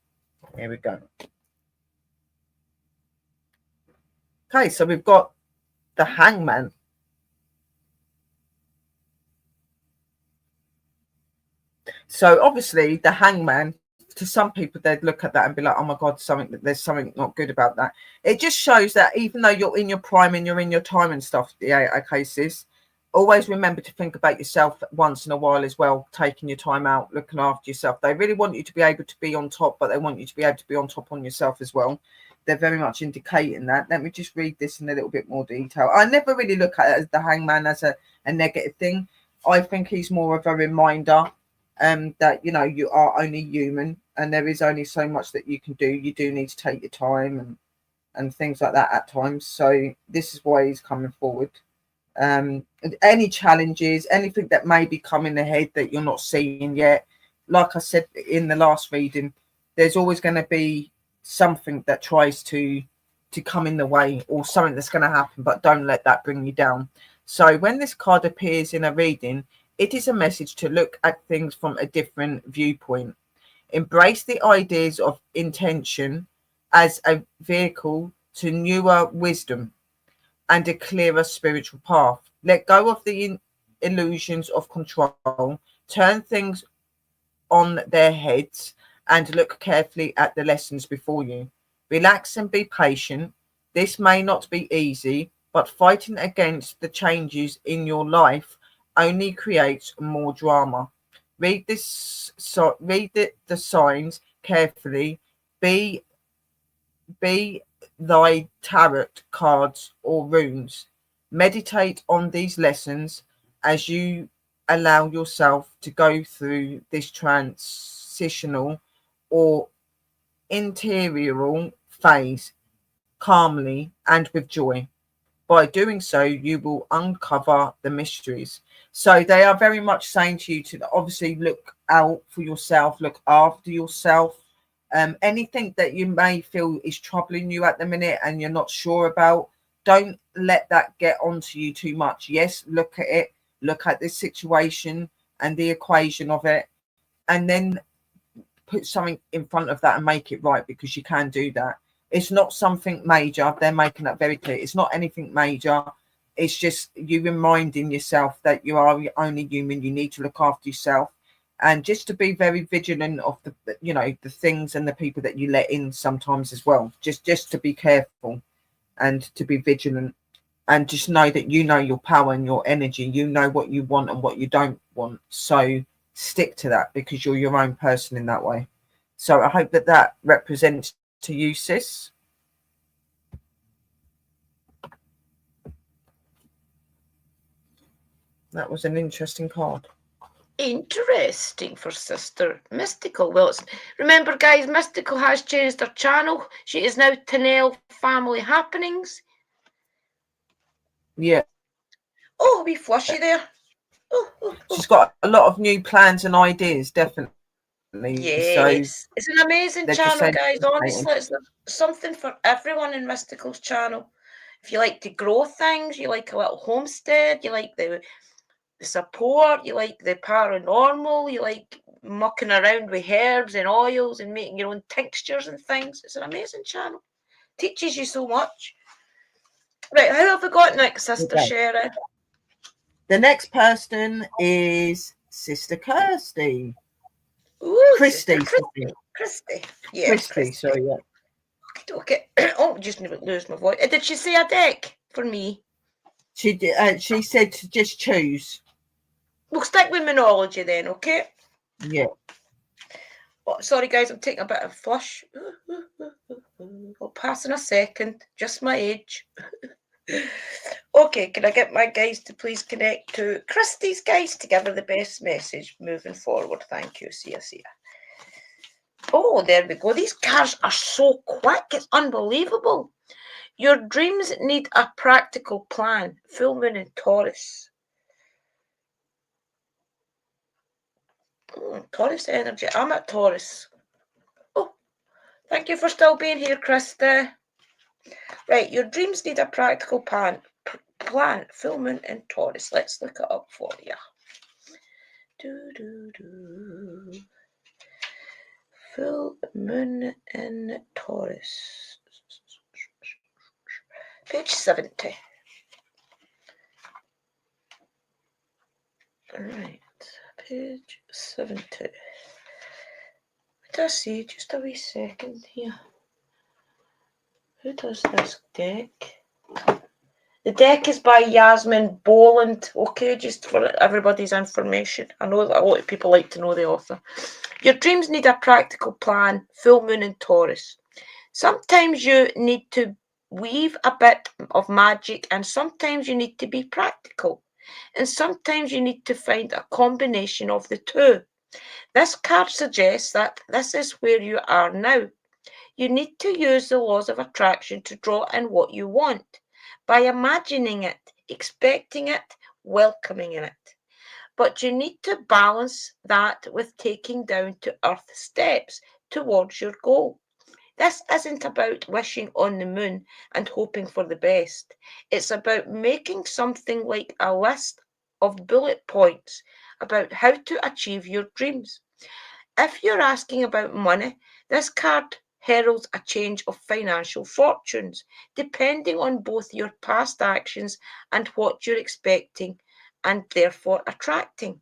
Here we go. Okay, so we've got the Hangman. So obviously the Hangman, to some people, they'd look at that and be like, oh my God, there's something not good about that. It just shows that even though you're in your prime and you're in your time and stuff, yeah, okay, sis, always remember to think about yourself once in a while as well, taking your time out, looking after yourself. They really want you to be able to be on top, but they want you to be able to be on top on yourself as well. They're very much indicating that. Let me just read this in a little bit more detail. I never really look at it as the hangman as a negative thing. I think he's more of a reminder that, you know, you are only human and there is only so much that you can do. You do need to take your time and things like that at times. So this is why he's coming forward. Any challenges, anything that may be coming ahead that you're not seeing yet, like I said in the last reading, there's always going to be something that tries to come in the way, or something that's going to happen, but don't let that bring you down. So when this card appears in a reading, it is a message to look at things from a different viewpoint. Embrace the ideas of intention as a vehicle to newer wisdom and a clearer spiritual path. Let go of the illusions of control, turn things on their heads, and look carefully at the lessons before you. Relax and be patient. This may not be easy, but fighting against the changes in your life only creates more drama. Read this, read the signs carefully. Be thy tarot cards or runes. Meditate on these lessons as you allow yourself to go through this transitional or interior phase calmly and with joy. By doing so, you will uncover the mysteries. So they are very much saying to you to obviously look out for yourself, look after yourself. Anything that you may feel is troubling you at the minute and you're not sure about, don't let that get onto you too much. Yes, look at it, look at this situation and the equation of it, and then put something in front of that and make it right, because you can do that. It's not something major. They're making that very clear. It's not anything major. It's just you reminding yourself that you are only human. You need to look after yourself, and just to be very vigilant of the, you know, the things and the people that you let in sometimes as well. Just to be careful and to be vigilant, and just know that you know your power and your energy. You know what you want and what you don't want. So stick to that, because you're your own person in that way. So I hope that that represents to you, sis. That was an interesting card. Interesting for Sister Mystical. Well, remember, guys, Mystical has changed her channel. She is now Tanel Family Happenings. Yeah. Oh, we flushy there. She's got a lot of new plans and ideas, definitely. Yes, So it's an amazing channel, guys. Honestly, it's something for everyone in Mystical's channel. If you like to grow things, you like a little homestead, you like the support, you like the paranormal, you like mucking around with herbs and oils and making your own tinctures and things. It's an amazing channel. Teaches you so much. Right, who have we got next, Sister Sherry? The next person is Sister Kirsty. Ooh, Christy. Christy. Yeah, Christy. Sorry, yeah. Okay. Oh, just lose my voice. Did she say a deck for me? She said to just choose. We'll stick with Monology then, okay? Yeah. Oh, sorry, guys, I'm taking a bit of flush. I'll pass in a second. Just my age. Okay, can I get my guys to please connect to Christy's guys to give her the best message moving forward? Thank you. See ya. Oh, there we go. These cards are so quick. It's unbelievable. Your dreams need a practical plan. Full moon in Taurus. Taurus energy. I'm at Taurus. Oh, thank you for still being here, Christy. Right, your dreams need a practical plan. Full moon in Taurus. Let's look it up for you. Full moon in Taurus. Page 70. Right, page 70. Let's see, just a wee second here. Who does this deck? The deck is by Yasmin Boland, okay, just for everybody's information. I know that a lot of people like to know the author. Your dreams need a practical plan, full moon in Taurus. Sometimes you need to weave a bit of magic, and sometimes you need to be practical. And sometimes you need to find a combination of the two. This card suggests that this is where you are now. You need to use the laws of attraction to draw in what you want by imagining it, expecting it, welcoming it. But you need to balance that with taking down to earth steps towards your goal. This isn't about wishing on the moon and hoping for the best. It's about making something like a list of bullet points about how to achieve your dreams. If you're asking about money, this card heralds a change of financial fortunes, depending on both your past actions and what you're expecting and therefore attracting.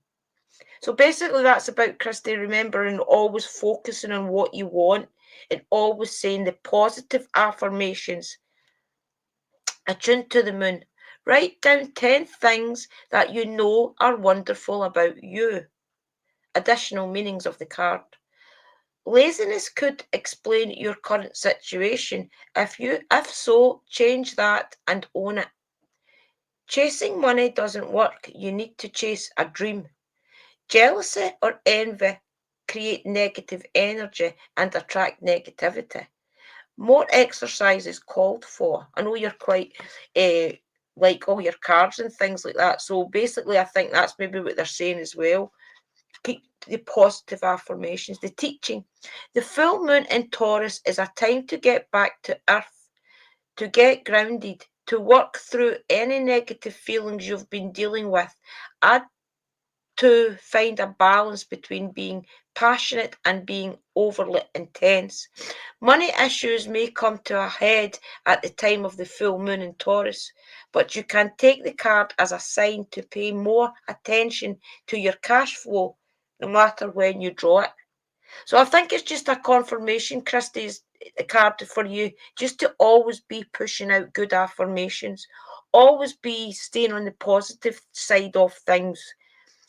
So basically, that's about Christy remembering always focusing on what you want and always saying the positive affirmations attuned to the moon. Write down 10 things that you know are wonderful about you. Additional meanings of the card. Laziness could explain your current situation. If so, change that and own it. Chasing money doesn't work. You need to chase a dream. Jealousy or envy create negative energy and attract negativity. More exercise is called for. I know you're quite like all your cards and things like that. So basically, I think that's maybe what they're saying as well. Keep the positive affirmations, the teaching. The full moon in Taurus is a time to get back to earth, to get grounded, to work through any negative feelings you've been dealing with. Add to find a balance between being passionate and being overly intense. Money issues may come to a head at the time of the full moon in Taurus, but you can take the card as a sign to pay more attention to your cash flow no matter when you draw it. So I think it's just a confirmation, Christie's card for you, just to always be pushing out good affirmations, always be staying on the positive side of things.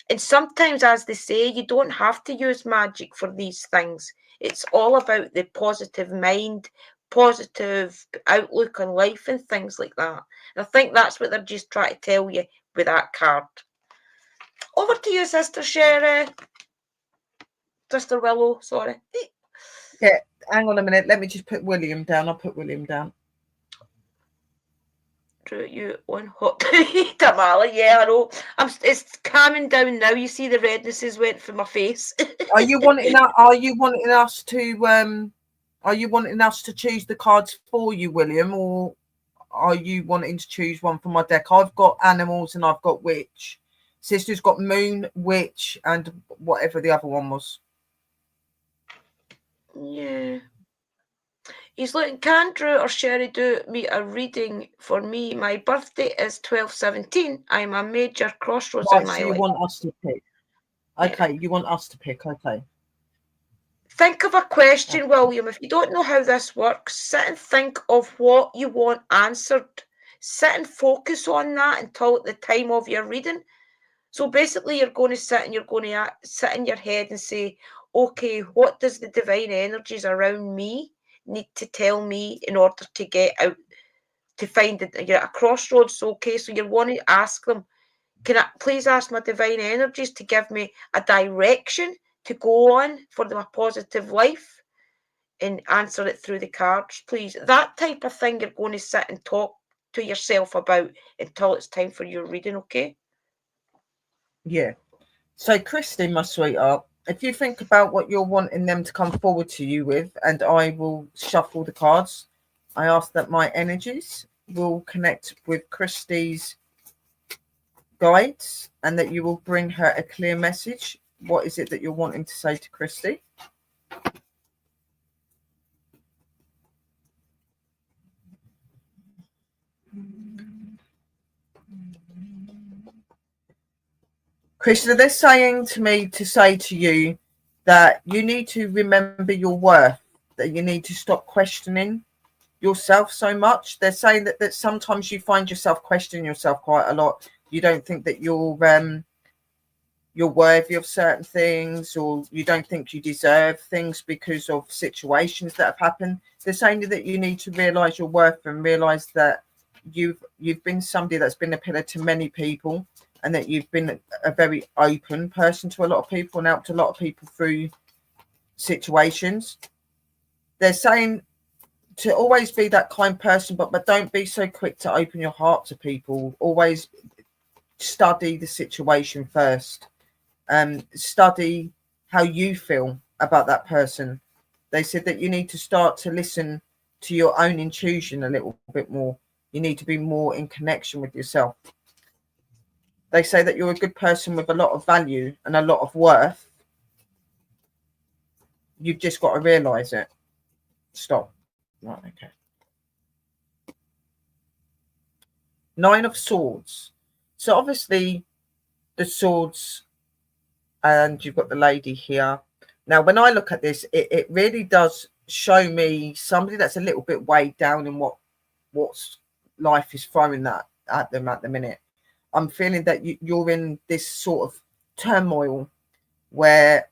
And sometimes, as they say, you don't have to use magic for these things. It's all about the positive mind, positive outlook on life and things like that. And I think that's what they're just trying to tell you with that card. Over to you, Sister Sherry. Sister Willow, sorry. Yeah, hang on a minute. Let me just put William down. I'll put William down. Drew you on hot tamale. Yeah, I know. It's calming down now. You see the rednesses went from my face. Are you wanting us to choose the cards for you, William, or are you wanting to choose one from my deck? I've got animals and I've got witch. Sister's got moon, witch, and whatever the other one was. Yeah. He's like, can Drew or Sherry do me a reading for me? My birthday is 12/17. I'm a major crossroads in my life. You want us to pick? Okay, yeah. You want us to pick? Okay. Think of a question, William. If you don't know how this works, sit and think of what you want answered. Sit and focus on that until at the time of your reading. So basically, you're going to sit and you're going to sit in your head and say, okay, what does the divine energies around me need to tell me in order to get out, to find that you're at a crossroads? Okay, so you want to ask them, can I please ask my divine energies to give me a direction to go on for my positive life, and answer it through the cards, please. That type of thing you're going to sit and talk to yourself about until it's time for your reading, okay? Yeah. So, Christy, my sweetheart, if you think about what you're wanting them to come forward to you with, and I will shuffle the cards, I ask that my energies will connect with Christy's guides and that you will bring her a clear message. What is it that you're wanting to say to Christy? Christy, they're saying to me to say to you that you need to remember your worth, that you need to stop questioning yourself so much. They're saying that sometimes you find yourself questioning yourself quite a lot. You don't think that you're worthy of certain things, or you don't think you deserve things because of situations that have happened. They're saying that you need to realize your worth and realize that you've been somebody that's been a pillar to many people, and that you've been a very open person to a lot of people and helped a lot of people through situations. They're saying to always be that kind person, but don't be so quick to open your heart to people. Always study the situation first. Study how you feel about that person. They said that you need to start to listen to your own intuition a little bit more. You need to be more in connection with yourself. They say that you're a good person with a lot of value and a lot of worth. You've just got to realize it. Stop. Right, okay. Nine of Swords. So obviously the swords, and you've got the lady here. Now, when I look at this, it really does show me somebody that's a little bit weighed down in what's life is throwing that at them at the minute. I'm feeling that you're in this sort of turmoil where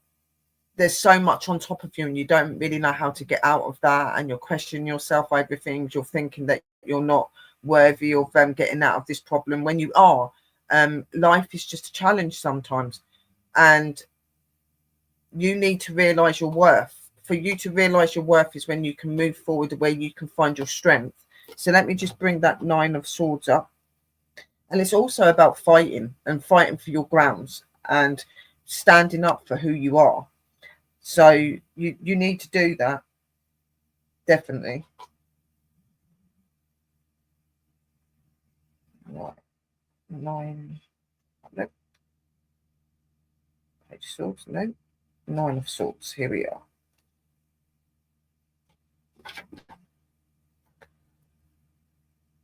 there's so much on top of you and you don't really know how to get out of that, and you're questioning yourself over things. You're thinking that you're not worthy of getting out of this problem when you are. Life is just a challenge sometimes, and you need to realize your worth. For you to realize your worth is when you can move forward, where you can find your strength. So let me just bring that Nine of Swords up. And it's also about fighting and fighting for your grounds and standing up for who you are. So you need to do that. Definitely. Right. Nine. Nope. Page of Swords. No. Nine of Swords. Here we are.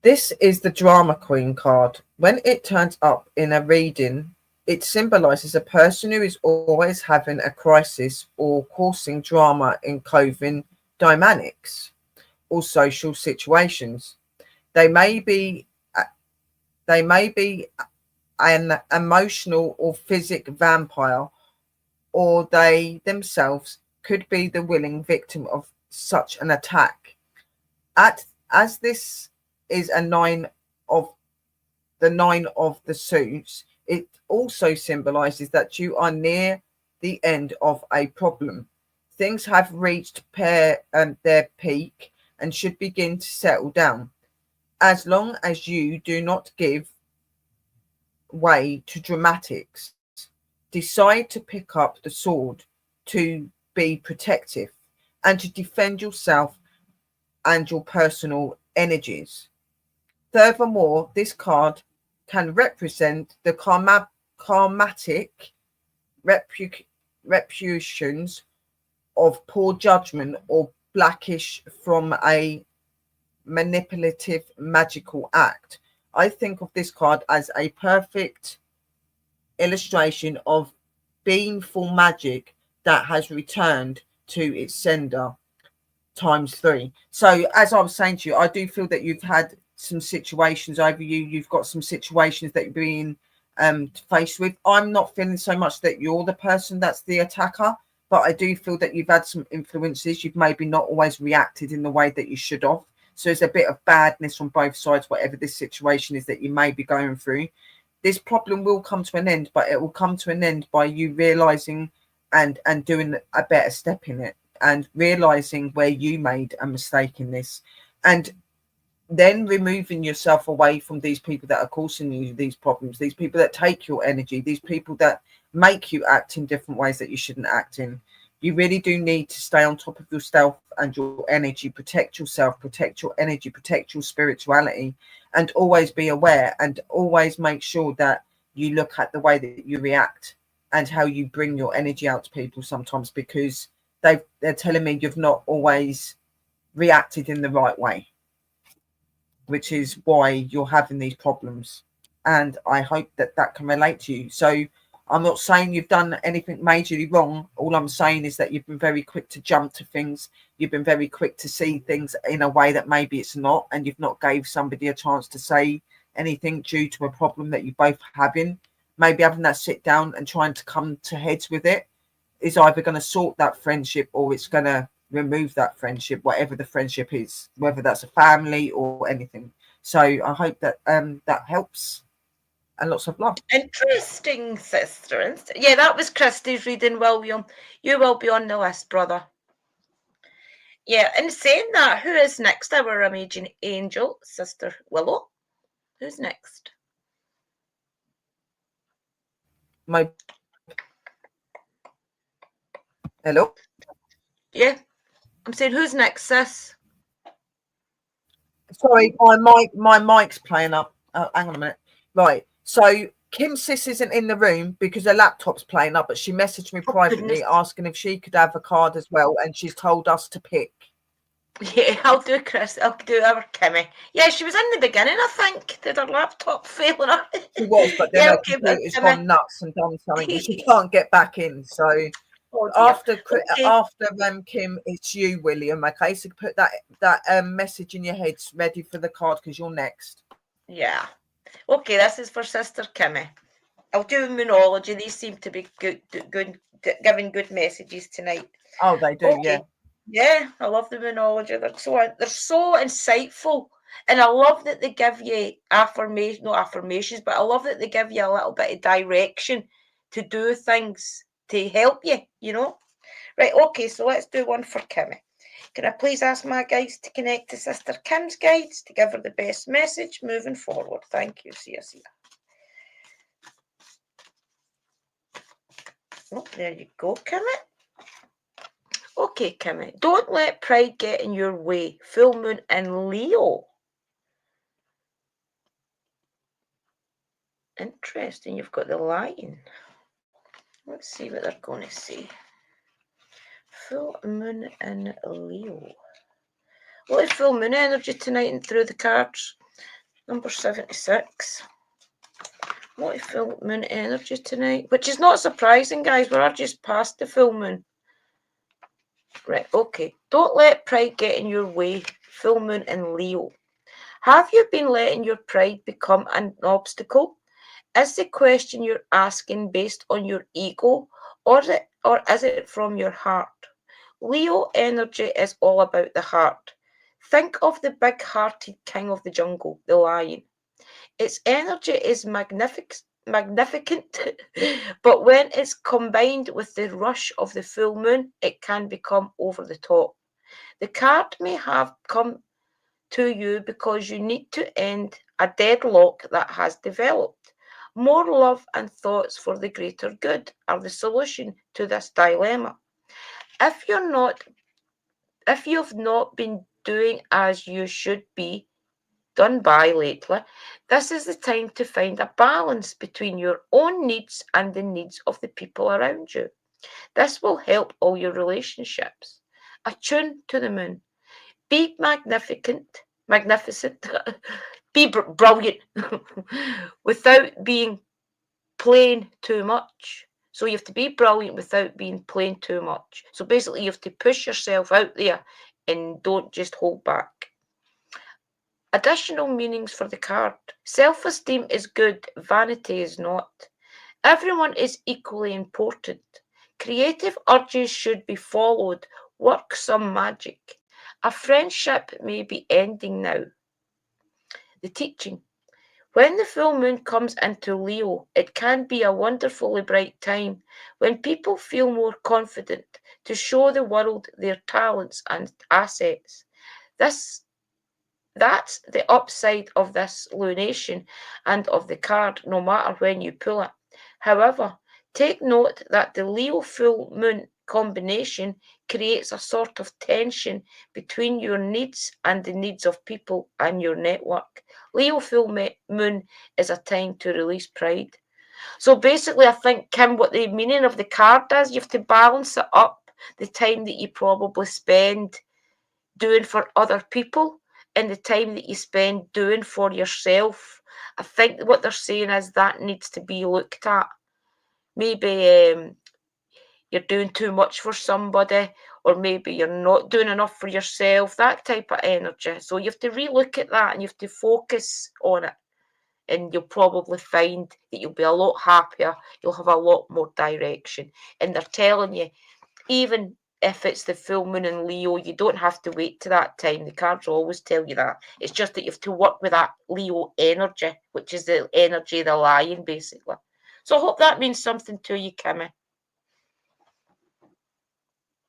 This is the Drama Queen card. When it turns up in a reading, it symbolizes a person who is always having a crisis or causing drama in clothing dynamics or social situations. They may be an emotional or physic vampire, or they themselves could be the willing victim of such an attack. As this is a nine of the suits, it also symbolizes that you are near the end of a problem. Things have reached their peak and should begin to settle down. As long as you do not give way to dramatics, decide to pick up the sword to be protective and to defend yourself and your personal energies. Furthermore, this card can represent the karmatic reputations of poor judgment or blackish from a manipulative magical act. I think of this card as a perfect illustration of being full magic that has returned to its sender ×3. So as I was saying to you, I do feel that you've had some situations over you. You've got some situations that you're being faced with. I'm not feeling so much that you're the person that's the attacker, but I do feel that you've had some influences. You've maybe not always reacted in the way that you should have. So there's a bit of badness on both sides, whatever this situation is that you may be going through. This problem will come to an end, but it will come to an end by you realizing and doing a better step in it, and realizing where you made a mistake in this, and then removing yourself away from these people that are causing you these problems, these people that take your energy, these people that make you act in different ways that you shouldn't act in. You really do need to stay on top of yourself and your energy, protect yourself, protect your energy, protect your spirituality, and always be aware, and always make sure that you look at the way that you react and how you bring your energy out to people sometimes, because they're telling me you've not always reacted in the right way, which is why you're having these problems. And I hope that that can relate to you. So I'm not saying you've done anything majorly wrong. All I'm saying is that you've been very quick to jump to things. You've been very quick to see things in a way that maybe it's not, and you've not gave somebody a chance to say anything due to a problem that you both having. Maybe having that sit down and trying to come to heads with it is either going to sort that friendship or it's going to remove that friendship, whatever the friendship is, whether that's a family or anything. So I hope that that helps. And lots of love. Interesting, sister. Yeah, that was Christie's reading, William. You will be on the list, brother. Yeah, and saying that, who is next? Our amazing angel, Sister Willow. Who's next? Hello? Yeah, I'm saying who's next, sis? Sorry, my mic's playing up. Hang on a minute. Right, so Kim's sis isn't in the room because her laptop's playing up, but she messaged me privately asking if she could have a card as well, and she's told us to pick. Yeah, I'll do Chris. I'll do our Kimmy. Yeah, she was in the beginning, I think. Did her laptop fail on her? She was, but then her computer's gone nuts and done something, and she can't get back in. So after Kim, it's you, William. Okay, so put that message in your head, ready for the card because you're next. Yeah. Okay, this is for Sister Kimmy. I'll do Moonology. These seem to be good, giving good messages tonight. Oh, they do, okay. Yeah. Yeah, I love the Moonology. They're so insightful, and I love that they give you not affirmations, but I love that they give you a little bit of direction to do things to help you. You know, right? Okay, so let's do one for Kimmy. Can I please ask my guides to connect to Sister Kim's guides to give her the best message moving forward? Thank you. See you. Oh, there you go, Kimmy. Okay, Kimmy. Don't let pride get in your way. Full moon in Leo. Interesting. You've got the Lion. Let's see what they're going to say. Full moon in Leo. What is full moon energy tonight and through the cards? Number 76. What is full moon energy tonight? Which is not surprising, guys. We're just past the full moon. Right, okay. Don't let pride get in your way. Full moon in Leo. Have you been letting your pride become an obstacle? Is the question you're asking based on your ego or is it from your heart? Leo energy is all about the heart. Think of the big-hearted king of the jungle, the lion. Its energy is magnificent, but when it's combined with the rush of the full moon, it can become over the top. The card may have come to you because you need to end a deadlock that has developed. More love and thoughts for the greater good are the solution to this dilemma. If you've not been doing as you should be done by lately, this is the time to find a balance between your own needs and the needs of the people around you. This will help all your relationships. Attune to the moon. Be magnificent, be brilliant without being plain too much. So you have to be brilliant without being plain too much. So basically you have to push yourself out there and don't just hold back. Additional meanings for the card. Self-esteem is good, vanity is not. Everyone is equally important. Creative urges should be followed. Work some magic. A friendship may be ending now. The teaching. When the full moon comes into Leo, it can be a wonderfully bright time when people feel more confident to show the world their talents and assets. That's the upside of this lunation and of the card, no matter when you pull it. However, take note that the Leo full moon combination creates a sort of tension between your needs and the needs of people and your network. Leo full moon is a time to release pride. So basically, I think, Kim, what the meaning of the card is, you have to balance it up, the time that you probably spend doing for other people and the time that you spend doing for yourself. I think what they're saying is that needs to be looked at. maybe you're doing too much for somebody, or maybe you're not doing enough for yourself, that type of energy. So you have to relook at that and you have to focus on it. And you'll probably find that you'll be a lot happier. You'll have a lot more direction. And they're telling you, even if it's the full moon in Leo, you don't have to wait to that time. The cards will always tell you that. It's just that you have to work with that Leo energy, which is the energy of the lion, basically. So I hope that means something to you, Kimmy.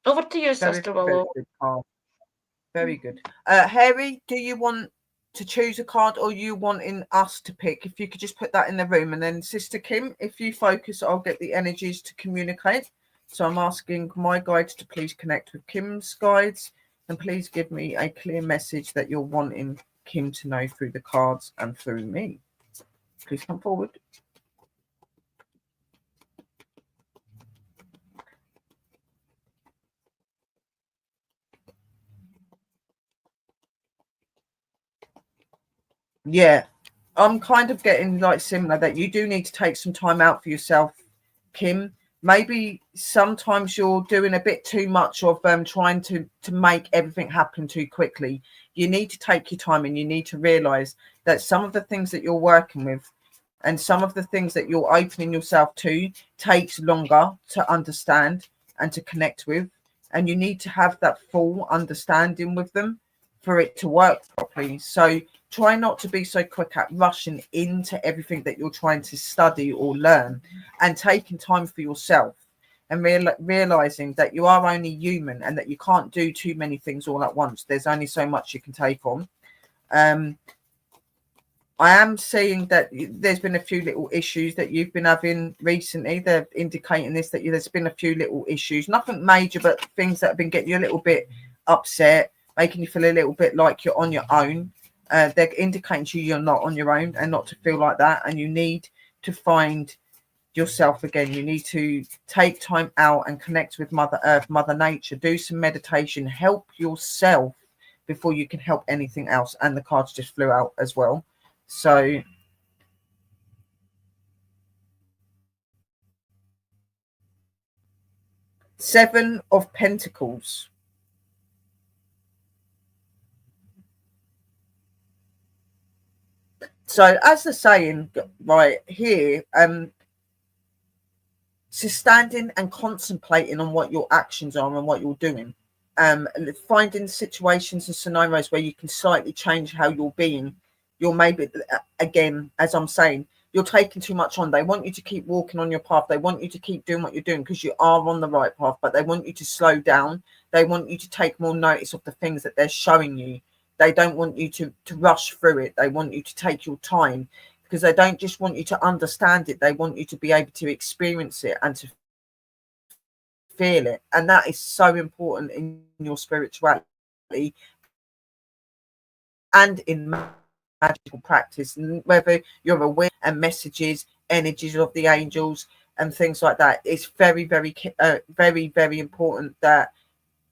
Over to you, Sister Willow. Very good. Harry, do you want to choose a card, or you wanting us to pick? If you could just put that in the room, and then Sister Kim, if you focus, I'll get the energies to communicate. So I'm asking my guides to please connect with Kim's guides, and please give me a clear message that you're wanting Kim to know through the cards and through me. Please come forward. Yeah, I'm kind of getting like similar, that you do need to take some time out for yourself, Kim. Maybe sometimes you're doing a bit too much of trying to make everything happen too quickly. You need to take your time, and you need to realize that some of the things that you're working with and some of the things that you're opening yourself to takes longer to understand and to connect with. And you need to have that full understanding with them for it to work properly. So try not to be so quick at rushing into everything that you're trying to study or learn, and taking time for yourself, and realizing that you are only human and that you can't do too many things all at once. There's only so much you can take on. I am seeing that there's been a few little issues that you've been having recently. They're indicating this, that there's been a few little issues, nothing major, but things that have been getting you a little bit upset, making you feel a little bit like you're on your own. They're indicating to you you're not on your own, and not to feel like that. And you need to find yourself again. You need to take time out and connect with Mother Earth, Mother Nature. Do some meditation. Help yourself before you can help anything else. And the cards just flew out as well. So Seven of Pentacles. So as the saying right here, so standing and contemplating on what your actions are and what you're doing, finding situations and scenarios where you can slightly change how you're being. You're maybe, again, as I'm saying, you're taking too much on. They want you to keep walking on your path. They want you to keep doing what you're doing because you are on the right path, but they want you to slow down. They want you to take more notice of the things that they're showing you. They don't want you to rush through it. They want you to take your time, because they don't just want you to understand it. They want you to be able to experience it and to feel it. And that is so important in your spirituality and in magical practice. And whether you're aware and messages, energies of the angels and things like that, it's very, very, very important that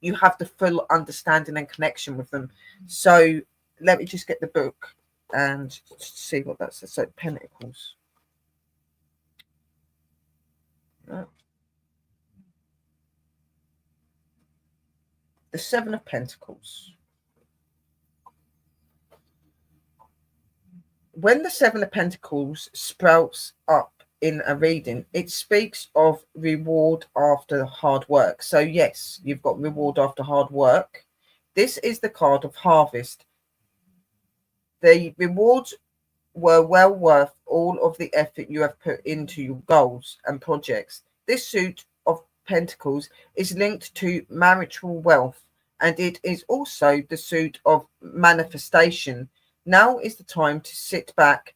you have the full understanding and connection with them. So let me just get the book and see what that says. So Pentacles. The Seven of Pentacles. When the Seven of Pentacles sprouts up in a reading, it speaks of reward after hard work. So yes, you've got reward after hard work. This is the card of harvest. The rewards were well worth all of the effort you have put into your goals and projects. This suit of Pentacles is linked to marital wealth, and it is also the suit of manifestation. Now is the time to sit back,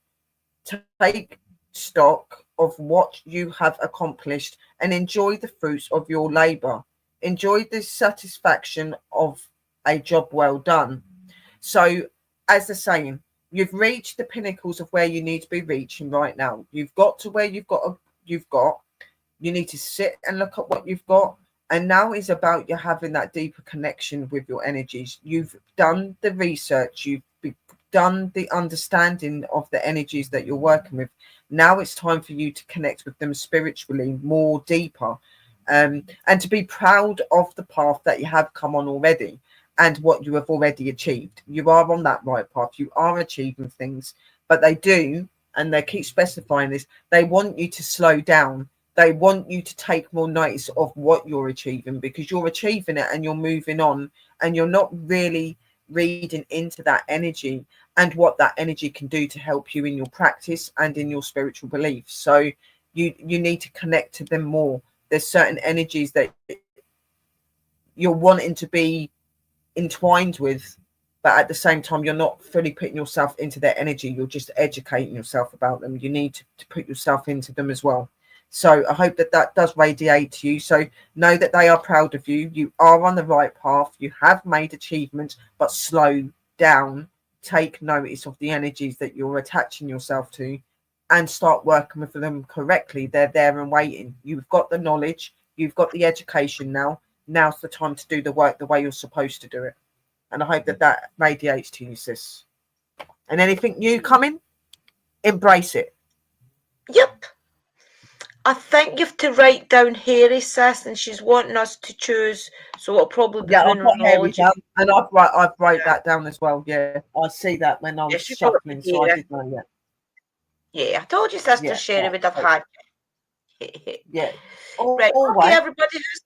take stock of what you have accomplished, and enjoy the fruits of your labor. Enjoy the satisfaction of a job well done. So, as the saying, you've reached the pinnacles of where you need to be reaching right now. You've got to where you've got. You need to sit and look at what you've got. And now is about you having that deeper connection with your energies. You've done the research. You've done the understanding of the energies that you're working with. Now it's time for you to connect with them spiritually, more deeper, and to be proud of the path that you have come on already and what you have already achieved. You are on that right path. You are achieving things, but they do, and they keep specifying this, they want you to slow down. They want you to take more notice of what you're achieving, because you're achieving it and you're moving on, and you're not really reading into that energy and what that energy can do to help you in your practice and in your spiritual beliefs. So you need to connect to them more. There's certain energies that you're wanting to be entwined with, but at the same time you're not fully putting yourself into their energy. You're just educating yourself about them. You need to put yourself into them as well. So I hope that does radiate to you. So know that they are proud of you. You are on the right path. You have made achievements, but slow down. Take notice of the energies that you're attaching yourself to and start working with them correctly. They're there and waiting. You've got the knowledge. You've got the education now. Now's the time to do the work the way you're supposed to do it. And I hope that radiates to you, sis. And anything new coming, embrace it. Yep. I think you have to write down Harry, sis, and she's wanting us to choose. So it'll probably be I've got Harry Knowledge. down, and I've wrote that down as well. Yeah, I see that when I was she wrote shuffling, so I did know that. Yeah, I told you Sister Sherry would have had. Yeah. Right. Always. Okay, everybody, who's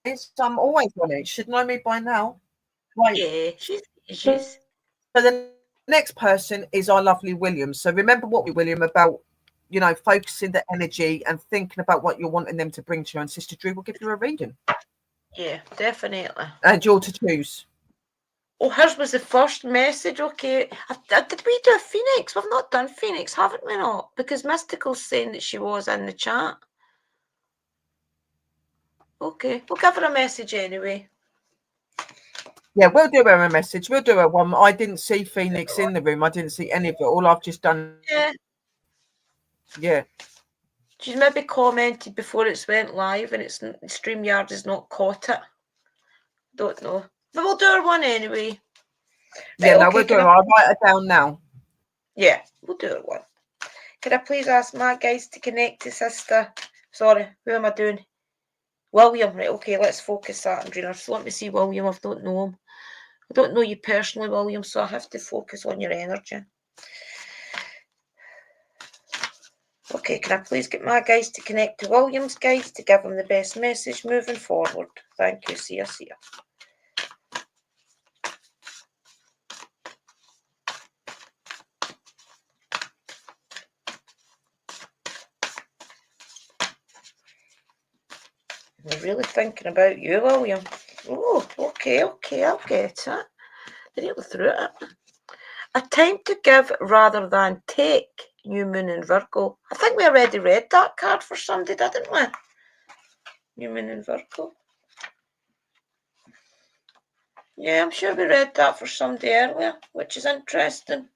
next? I'm always on it. Should know me by now. Right. Yeah, she's. So the next person is our lovely William. So remember what we William about, focusing the energy and thinking about what you're wanting them to bring to you. And Sister Drew will give you a reading. Yeah, definitely. And you're to choose. Oh, hers was the first message. Okay. Did we do a Phoenix? We've not done Phoenix, haven't we not? Because Mystical's saying that she was in the chat. Okay, we'll give her a message anyway. Yeah, we'll do her a message. We'll do her one. I didn't see Phoenix in the room. I didn't see any of it. All I've just done. Yeah. She's maybe commented before it's went live and StreamYard has not caught it. Don't know. But we'll do her one anyway. Yeah, no, we'll do her. I'll write her down now. Yeah, we'll do her one. Can I please ask my guys to connect to Sister? Sorry, who am I doing? William, right, okay, let's focus that, Andrea. So let me see William, I don't know him. I don't know you personally, William, so I have to focus on your energy. Okay, can I please get my guys to connect to William's guys to give him the best message moving forward? Thank you, see you. I'm really thinking about you, William. Oh, okay, I'll get it. Really through it. A time to give rather than take, New Moon in Virgo. I think we already read that card for somebody, didn't we? New Moon in Virgo. Yeah, I'm sure we read that for somebody earlier, which is interesting.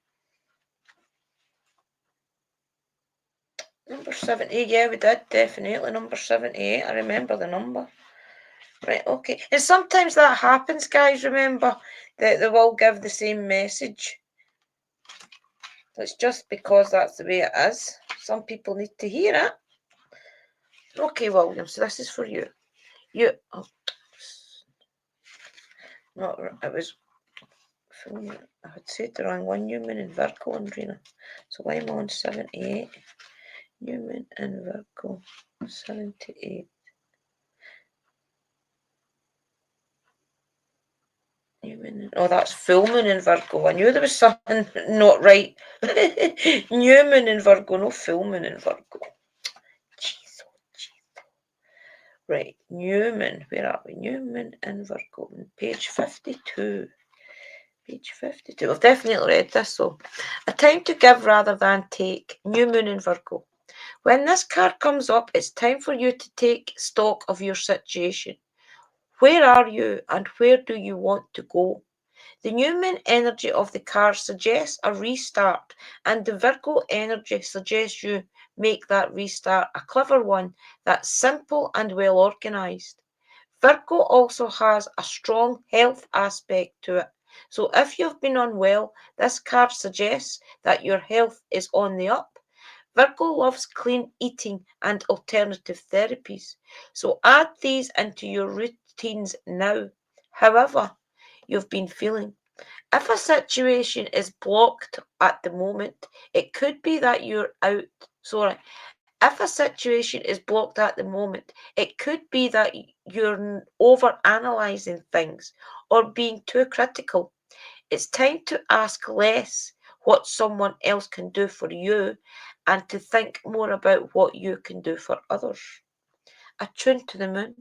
Number 70, yeah, we did, definitely. Number 78, I remember the number. Right, okay. And sometimes that happens, guys, remember, that they will give the same message. It's just because that's the way it is. Some people need to hear it. Okay, William, so this is for you. No, it was, I had said the wrong one, New Moon in Virgo, Andrina. So I'm on 78. New Moon in Virgo, 78. Oh, that's full moon in Virgo. I knew there was something not right. New moon in Virgo, no full moon in Virgo. Jeez. Right, new moon. Where are we? New moon in Virgo. Page 52. Page 52. I've definitely read this, though. A time to give rather than take. New moon in Virgo. When this card comes up, it's time for you to take stock of your situation. Where are you and where do you want to go? The new moon energy of the card suggests a restart, and the Virgo energy suggests you make that restart a clever one that's simple and well organized. Virgo also has a strong health aspect to it. So if you've been unwell, this card suggests that your health is on the up. Virgo loves clean eating and alternative therapies, so add these into your routines now. However, you've been feeling. If a situation is blocked at the moment, it could be that you're out. Sorry. If a situation is blocked at the moment, it could be that you're over analysing things or being too critical. It's time to ask less what someone else can do for you and to think more about what you can do for others. Attune to the moon.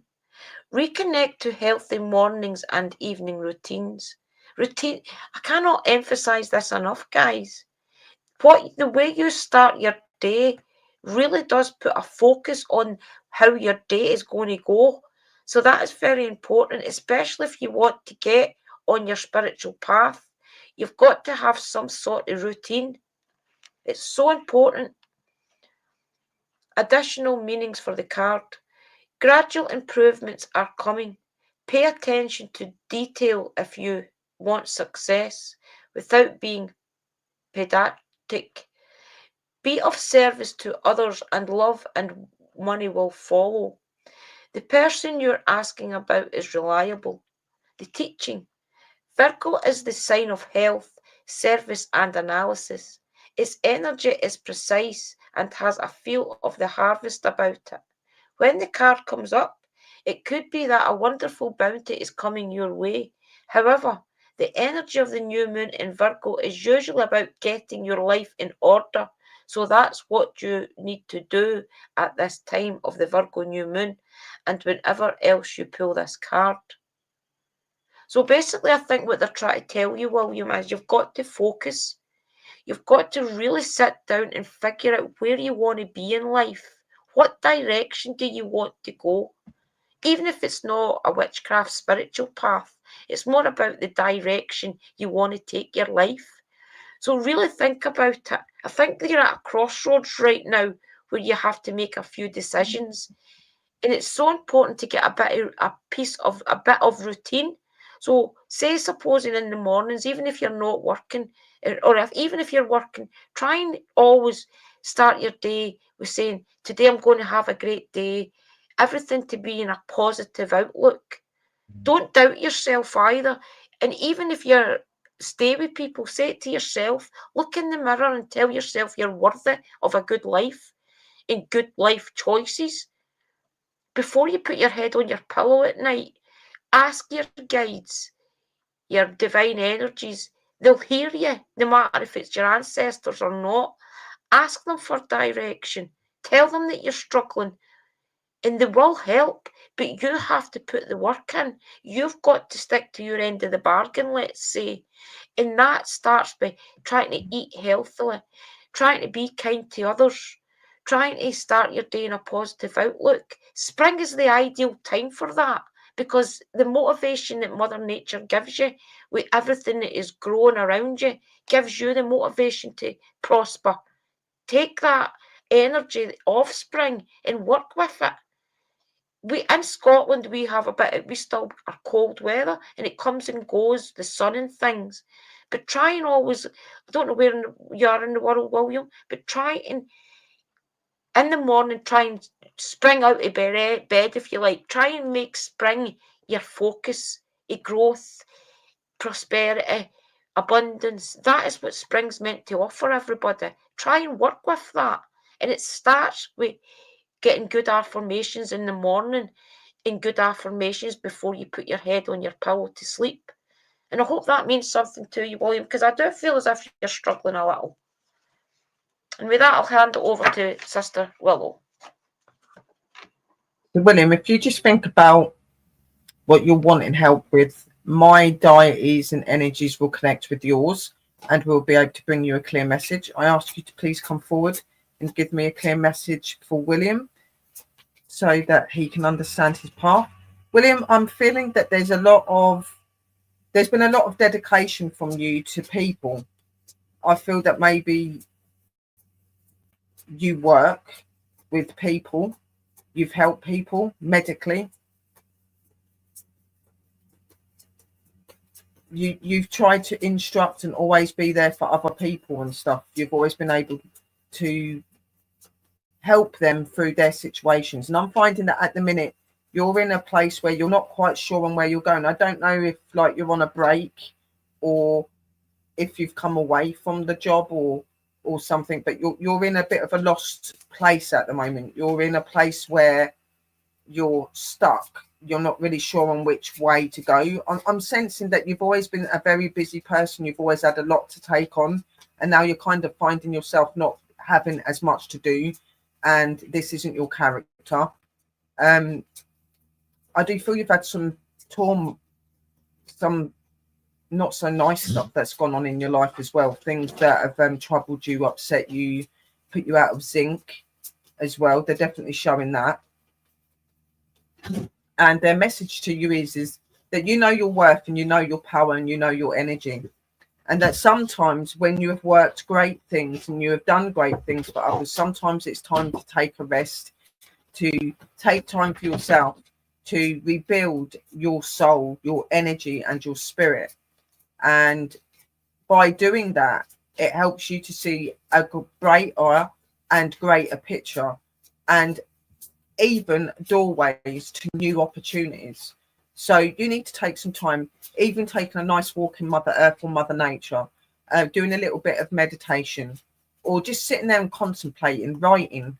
Reconnect to healthy mornings and evening routines. I cannot emphasize this enough, guys. The way you start your day really does put a focus on how your day is going to go. So that is very important, especially if you want to get on your spiritual path. You've got to have some sort of routine. It's so important. Additional meanings for the card. Gradual improvements are coming. Pay attention to detail if you want success without being pedantic. Be of service to others and love and money will follow. The person you're asking about is reliable. The teaching. Virgo is the sign of health, service, and analysis. Its energy is precise and has a feel of the harvest about it. When the card comes up, it could be that a wonderful bounty is coming your way. However, the energy of the new moon in Virgo is usually about getting your life in order. So that's what you need to do at this time of the Virgo new moon and whenever else you pull this card. So basically, I think what they're trying to tell you, William, is you've got to focus. You've got to really sit down and figure out where you want to be in life. What direction do you want to go? Even if it's not a witchcraft spiritual path, it's more about the direction you want to take your life. So really think about it. I think you're at a crossroads right now where you have to make a few decisions. And it's so important to get a bit of routine. So say supposing in the mornings, even if you're not working, even if you're working, try and always start your day with saying, today I'm going to have a great day. Everything to be in a positive outlook. Don't doubt yourself either. And even if you're stay with people, say it to yourself, look in the mirror and tell yourself you're worthy of a good life and good life choices. Before you put your head on your pillow at night, ask your guides, your divine energies. They'll hear you, no matter if it's your ancestors or not. Ask them for direction. Tell them that you're struggling, and they will help, but you have to put the work in. You've got to stick to your end of the bargain, let's say. And that starts by trying to eat healthily, trying to be kind to others, trying to start your day in a positive outlook. Spring is the ideal time for that because the motivation that Mother Nature gives you with everything that is growing around you gives you the motivation to prosper. Take that energy of spring and work with it. We in Scotland we still are cold weather and it comes and goes, the sun and things. But try and always, I don't know where you are in the world, William, but try and in the morning try and spring out of bed if you like. Try and make spring your focus, a growth, prosperity, abundance. That is what spring's meant to offer everybody. Try and work with that. And it starts with getting good affirmations in the morning and good affirmations before you put your head on your pillow to sleep. And I hope that means something to you, William, because I do feel as if you're struggling a little. And with that, I'll hand it over to Sister Willow. William, if you just think about what you're wanting help with, my deities and energies will connect with yours and we'll be able to bring you a clear message. I ask you to please come forward and give me a clear message for William so that he can understand his path. William, I'm feeling that there's been a lot of dedication from you to people. I feel that maybe you work with people, you've helped people medically. You've tried to instruct and always be there for other people and stuff. You've always been able to help them through their situations. And I'm finding that at the minute you're in a place where you're not quite sure on where you're going. I don't know if like you're on a break or if you've come away from the job or something, but you're in a bit of a lost place at the moment. You're in a place where you're stuck. You're not really sure on which way to go. I'm sensing that you've always been a very busy person. You've always had a lot to take on, and now you're kind of finding yourself not having as much to do, and this isn't your character. I do feel you've had some not so nice stuff that's gone on in your life as well. Things that have troubled you, upset you, put you out of sync as well. They're definitely showing that. And their message to you is that you know your worth and you know your power and you know your energy. And that sometimes when you have worked great things and you have done great things for others, sometimes it's time to take a rest, to take time for yourself, to rebuild your soul, your energy and your spirit. And by doing that, it helps you to see a brighter and greater picture and even doorways to new opportunities. So you need to take some time, even taking a nice walk in Mother Earth or Mother Nature, doing a little bit of meditation, or just sitting there and contemplating, writing,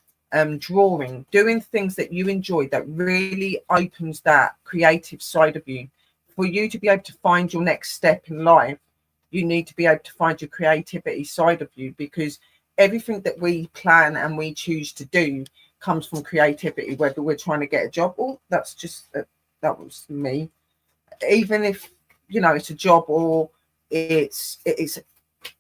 drawing, doing things that you enjoy that really opens that creative side of you. For you to be able to find your next step in life, you need to be able to find your creativity side of you, because everything that we plan and we choose to do comes from creativity, whether we're trying to get a job. Oh, that's just that was me. Even if it's a job or it's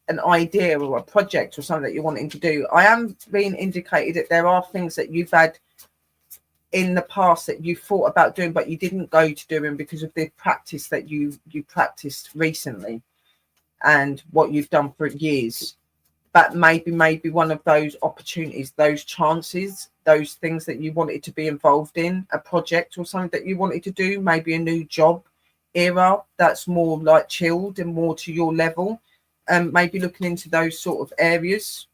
an idea or a project or something that you're wanting to do, I am being indicated that there are things that you've had in the past that you thought about doing but you didn't go to doing because of the practice that you practiced recently and what you've done for years. But maybe one of those opportunities, those chances, those things that you wanted to be involved in, a project or something that you wanted to do, maybe a new job era that's more like chilled and more to your level, maybe looking into those sort of areas.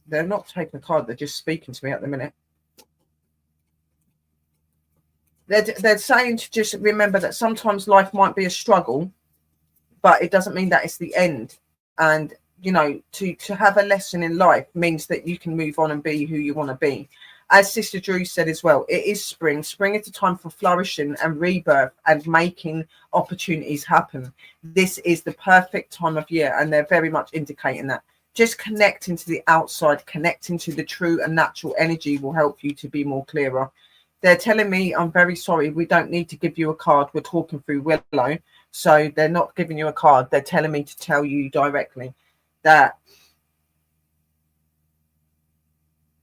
They're not taking a card, they're just speaking to me at the minute. They're saying to just remember that sometimes life might be a struggle, but it doesn't mean that it's the end. And, to have a lesson in life means that you can move on and be who you want to be. As Sister Drew said as well, it is spring. Spring is the time for flourishing and rebirth and making opportunities happen. This is the perfect time of year, and they're very much indicating that. Just connecting to the outside, connecting to the true and natural energy will help you to be more clearer. They're telling me, I'm very sorry, we don't need to give you a card. We're talking through Willow. So they're not giving you a card. They're telling me to tell you directly that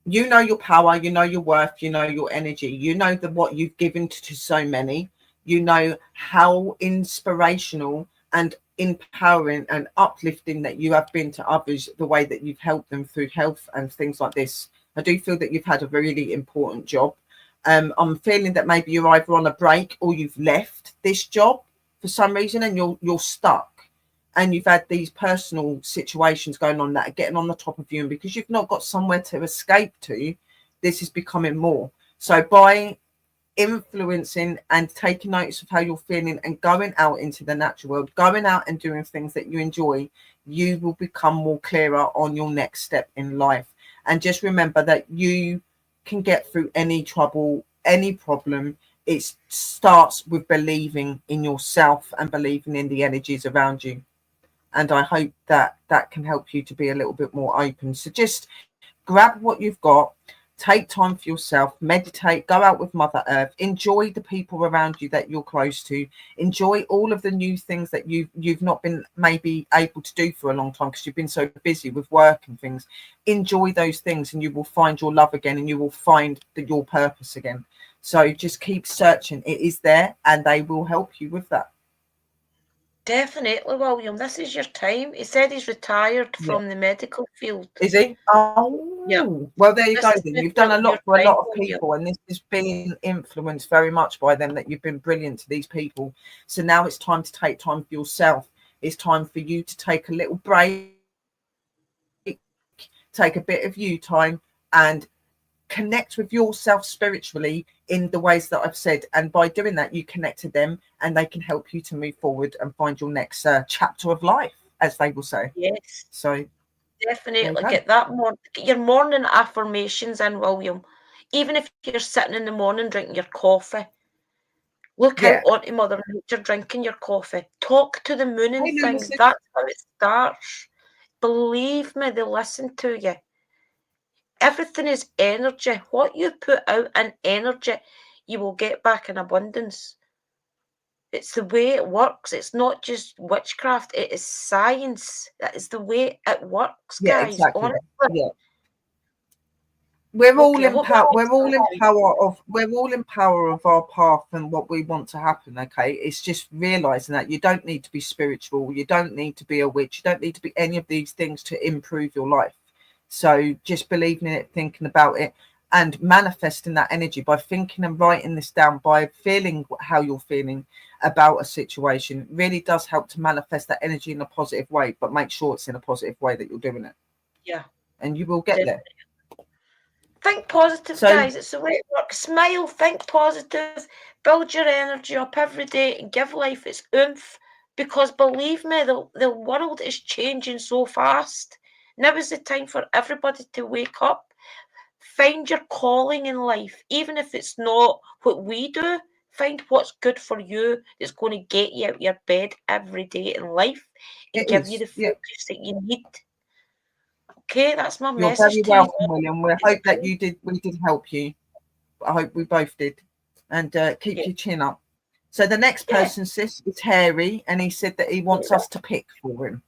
you know your power, you know your worth, you know your energy, you know what you've given to so many, you know how inspirational and empowering and uplifting that you have been to others, the way that you've helped them through health and things like this. I do feel that you've had a really important job. I'm feeling that maybe you're either on a break or you've left this job for some reason and you're stuck. And you've had these personal situations going on that are getting on the top of you. And because you've not got somewhere to escape to, this is becoming more. So by influencing and taking notice of how you're feeling and going out into the natural world, going out and doing things that you enjoy, you will become more clearer on your next step in life. And just remember that you can get through any trouble, any problem. It starts with believing in yourself and believing in the energies around you. And I hope that that can help you to be a little bit more open. So just grab what you've got, take time for yourself, meditate, go out with Mother Earth, enjoy the people around you that you're close to, enjoy all of the new things that you've not been maybe able to do for a long time because you've been so busy with work and things. Enjoy those things and you will find your love again and you will find your purpose again. So just keep searching. It is there and they will help you with that. Definitely, William. This is your time. He said he's retired from the medical field. Is he? Oh, yeah. Well, there you go. Then you've done a lot for a lot of people, and this has been influenced very much by them. That you've been brilliant to these people. So now it's time to take time for yourself. it's time for you to take a little break, take a bit of you time, and connect with yourself spiritually in the ways that I've said. And by doing that, you connect to them and they can help you to move forward and find your next chapter of life, as they will say. Yes. So definitely get get your morning affirmations in, William. Even if you're sitting in the morning drinking your coffee, look out onto Mother Nature drinking your coffee. Talk to the moon and things. That's how it starts. Believe me, they listen to you. Everything is energy. What you put out in energy, you will get back in abundance. It's the way it works. It's not just witchcraft. It is science. That is the way it works, guys. Exactly. Honestly. Yeah. We're all in power. We're all in power of our path and what we want to happen. Okay, it's just realizing that you don't need to be spiritual. You don't need to be a witch. You don't need to be any of these things to improve your life. So just believing in it, thinking about it, and manifesting that energy by thinking and writing this down, by feeling how you're feeling about a situation, really does help to manifest that energy in a positive way. But make sure it's in a positive way that you're doing it. Yeah, and you will get there. Think positive, guys. It's the way it works. Smile, think positive, build your energy up every day and give life its oomph. Because believe me, the world is changing so fast. Now is the time for everybody to wake up. Find your calling in life. Even if it's not what we do, find what's good for you that's going to get you out of your bed every day in life and give you the focus that you need. Okay, that's my message. You're very welcome, William. We hope that we did help you. I hope we both did. And keep your chin up. So the next person, sis, is Harry, and he said that he wants us to pick for him.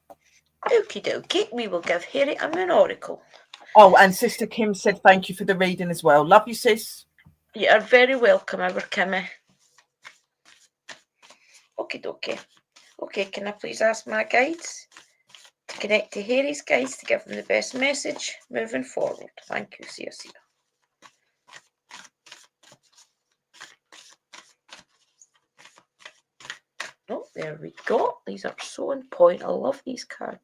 Okie dokie, we will give Harry a moon oracle. Oh, and Sister Kim said thank you for the reading as well. Love you, sis. You are very welcome, our Kimmy. Okie dokie. Okay, can I please ask my guides to connect to Harry's guides to give them the best message moving forward? Thank you, Sia. Oh, there we go. These are so on point. I love these cards.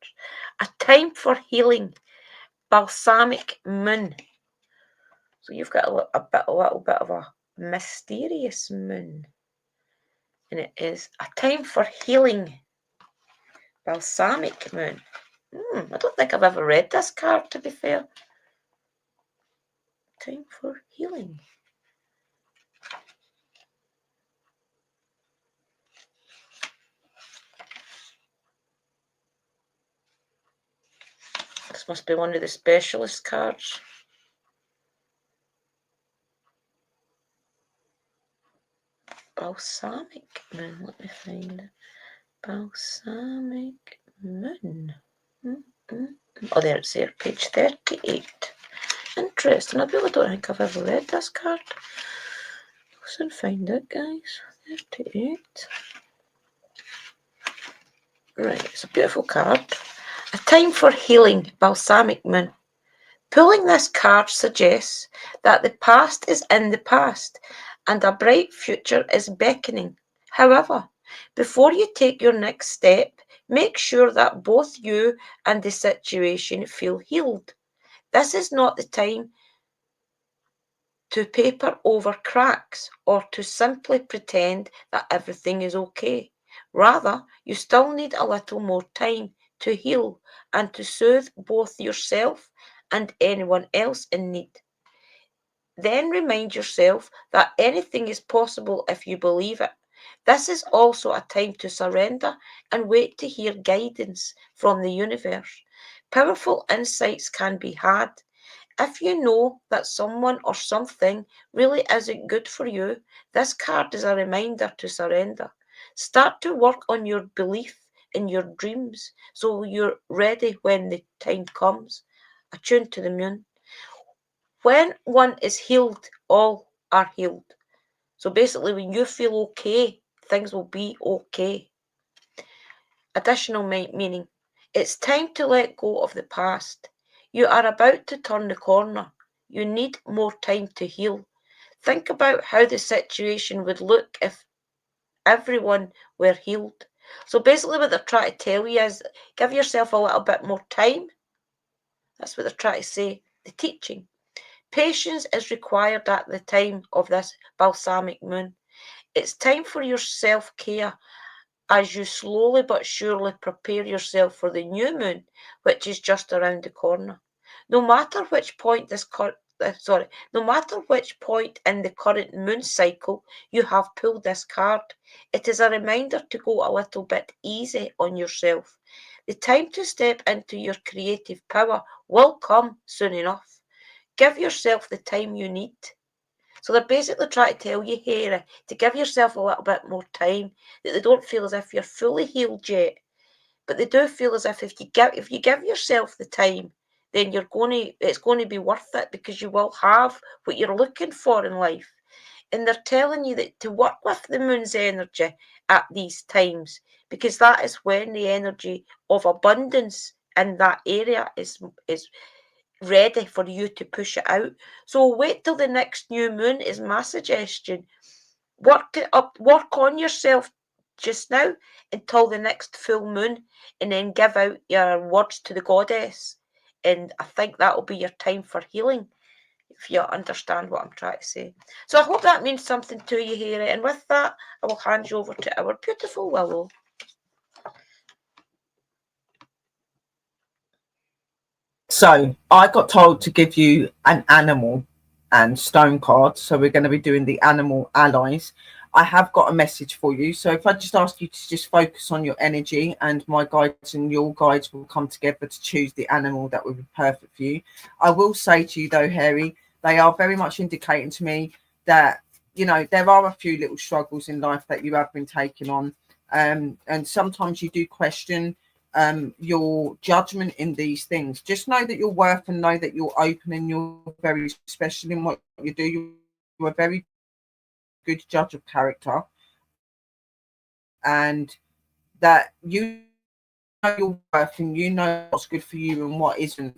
A time for healing. Balsamic moon. So you've got a little bit of a mysterious moon. And it is a time for healing. Balsamic moon. I don't think I've ever read this card, to be fair. Time for healing. This must be one of the specialist cards. Balsamic moon. Let me find it. Balsamic moon. Oh, there it's there. Page 38. Interesting. I really don't think I've ever read this card. I'll soon find it, guys. 38. Right, it's a beautiful card. A time for healing, Balsamic moon. Pulling this card suggests that the past is in the past and a bright future is beckoning. However, before you take your next step, make sure that both you and the situation feel healed. This is not the time to paper over cracks or to simply pretend that everything is okay. Rather, you still need a little more time to heal and to soothe both yourself and anyone else in need. Then remind yourself that anything is possible if you believe it. This is also a time to surrender and wait to hear guidance from the universe. Powerful insights can be had. If you know that someone or something really isn't good for you, this card is a reminder to surrender. Start to work on your belief in your dreams so you're ready when the time comes. Attuned to the moon. When one is healed, all are healed. So basically, when you feel okay, things will be okay. Additional meaning. It's time to let go of the past. You are about to turn the corner. You need more time to heal. Think about how the situation would look if everyone were healed. So basically what they're trying to tell you is give yourself a little bit more time. That's what they're trying to say, the teaching. Patience is required at the time of this balsamic moon. It's time for your self-care as you slowly but surely prepare yourself for the new moon, which is just around the corner. No matter which point no matter which point in the current moon cycle you have pulled this card, it is a reminder to go a little bit easy on yourself. The time to step into your creative power will come soon enough. Give yourself the time you need. So they're basically trying to tell you here to give yourself a little bit more time, that they don't feel as if you're fully healed yet, but they do feel as if if you give yourself the time, then it's going to be worth it, because you will have what you're looking for in life. And they're telling you that to work with the moon's energy at these times, because that is when the energy of abundance in that area is ready for you to push it out. So wait till the next new moon is my suggestion. Work on yourself just now until the next full moon, and then give out your words to the goddess. And I think that'll be your time for healing, if you understand what I'm trying to say. So I hope that means something to you, Harry. And with that, I will hand you over to our beautiful Willow. So I got told to give you an animal and stone card. So we're going to be doing the animal allies. I have got a message for you. So if I just ask you to just focus on your energy, and my guides and your guides will come together to choose the animal that would be perfect for you. I will say to you though, Harry, they are very much indicating to me that, you know, there are a few little struggles in life that you have been taking on. And sometimes you do question your judgment in these things. Just know that you're worth, and know that you're open, and you're very special in what you do. You're a very good judge of character, and that you know your worth, and you know what's good for you and what isn't.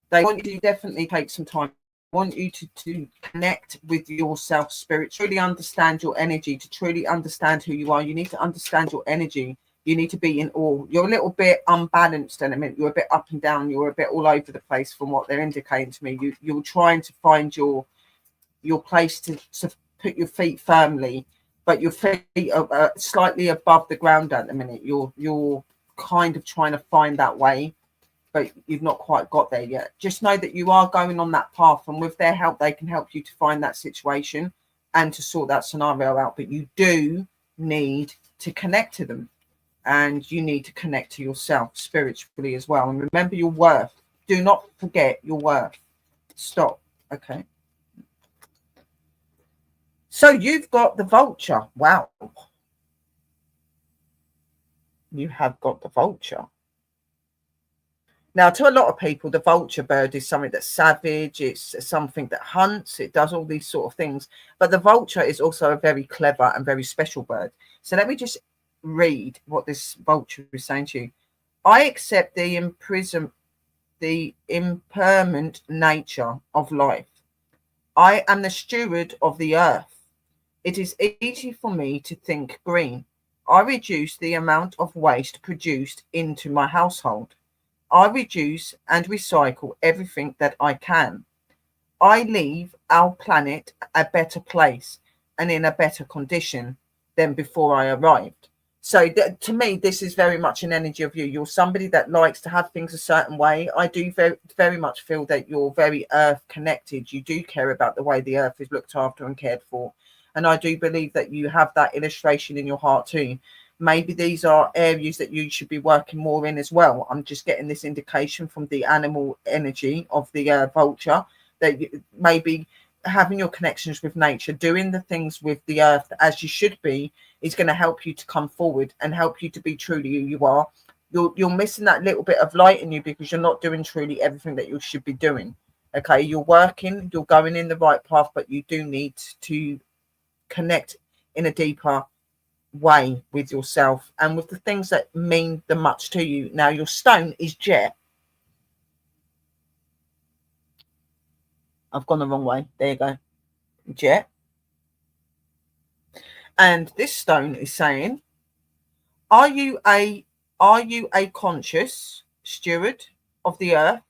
They want you to definitely take some time. They want you to connect with yourself, spirit, truly understand your energy, to truly understand who you are. You need to understand your energy. You need to be in awe. You're a little bit unbalanced in a minute. You're a bit up and down. You're a bit all over the place from what they're indicating to me. You're trying to find your place to put your feet firmly, but your feet are slightly above the ground at the minute. You're kind of trying to find that way, but you've not quite got there yet. Just know that you are going on that path, and with their help, they can help you to find that situation and to sort that scenario out. But you do need to connect to them. And you need to connect to yourself spiritually as well. And remember your worth. Do not forget your worth. Stop. Okay. So you've got the vulture. Wow. You have got the vulture. Now, to a lot of people, the vulture bird is something that's savage. It's something that hunts. It does all these sort of things. But the vulture is also a very clever and very special bird. So let me just read what this vulture is saying to you. I accept the impermanent nature of life. I am the steward of the earth. It is easy for me to think green. I reduce the amount of waste produced into my household. I reduce and recycle everything that I can. I leave our planet a better place and in a better condition than before I arrived. So to me, this is very much an energy of you. You're somebody that likes to have things a certain way. I do very, very much feel that you're very earth connected. You do care about the way the earth is looked after and cared for. And I do believe that you have that illustration in your heart too. Maybe these are areas that you should be working more in as well. I'm just getting this indication from the animal energy of the vulture that maybe having your connections with nature, doing the things with the earth as you should be, is going to help you to come forward and help you to be truly who you are. You're missing that little bit of light in you because you're not doing truly everything that you should be doing. Okay, you're working, you're going in the right path, but you do need to connect in a deeper way with yourself and with the things that mean the much to you. Now, your stone is jet. I've gone the wrong way. There you go. Jet. And this stone is saying, Are you a conscious steward of the earth?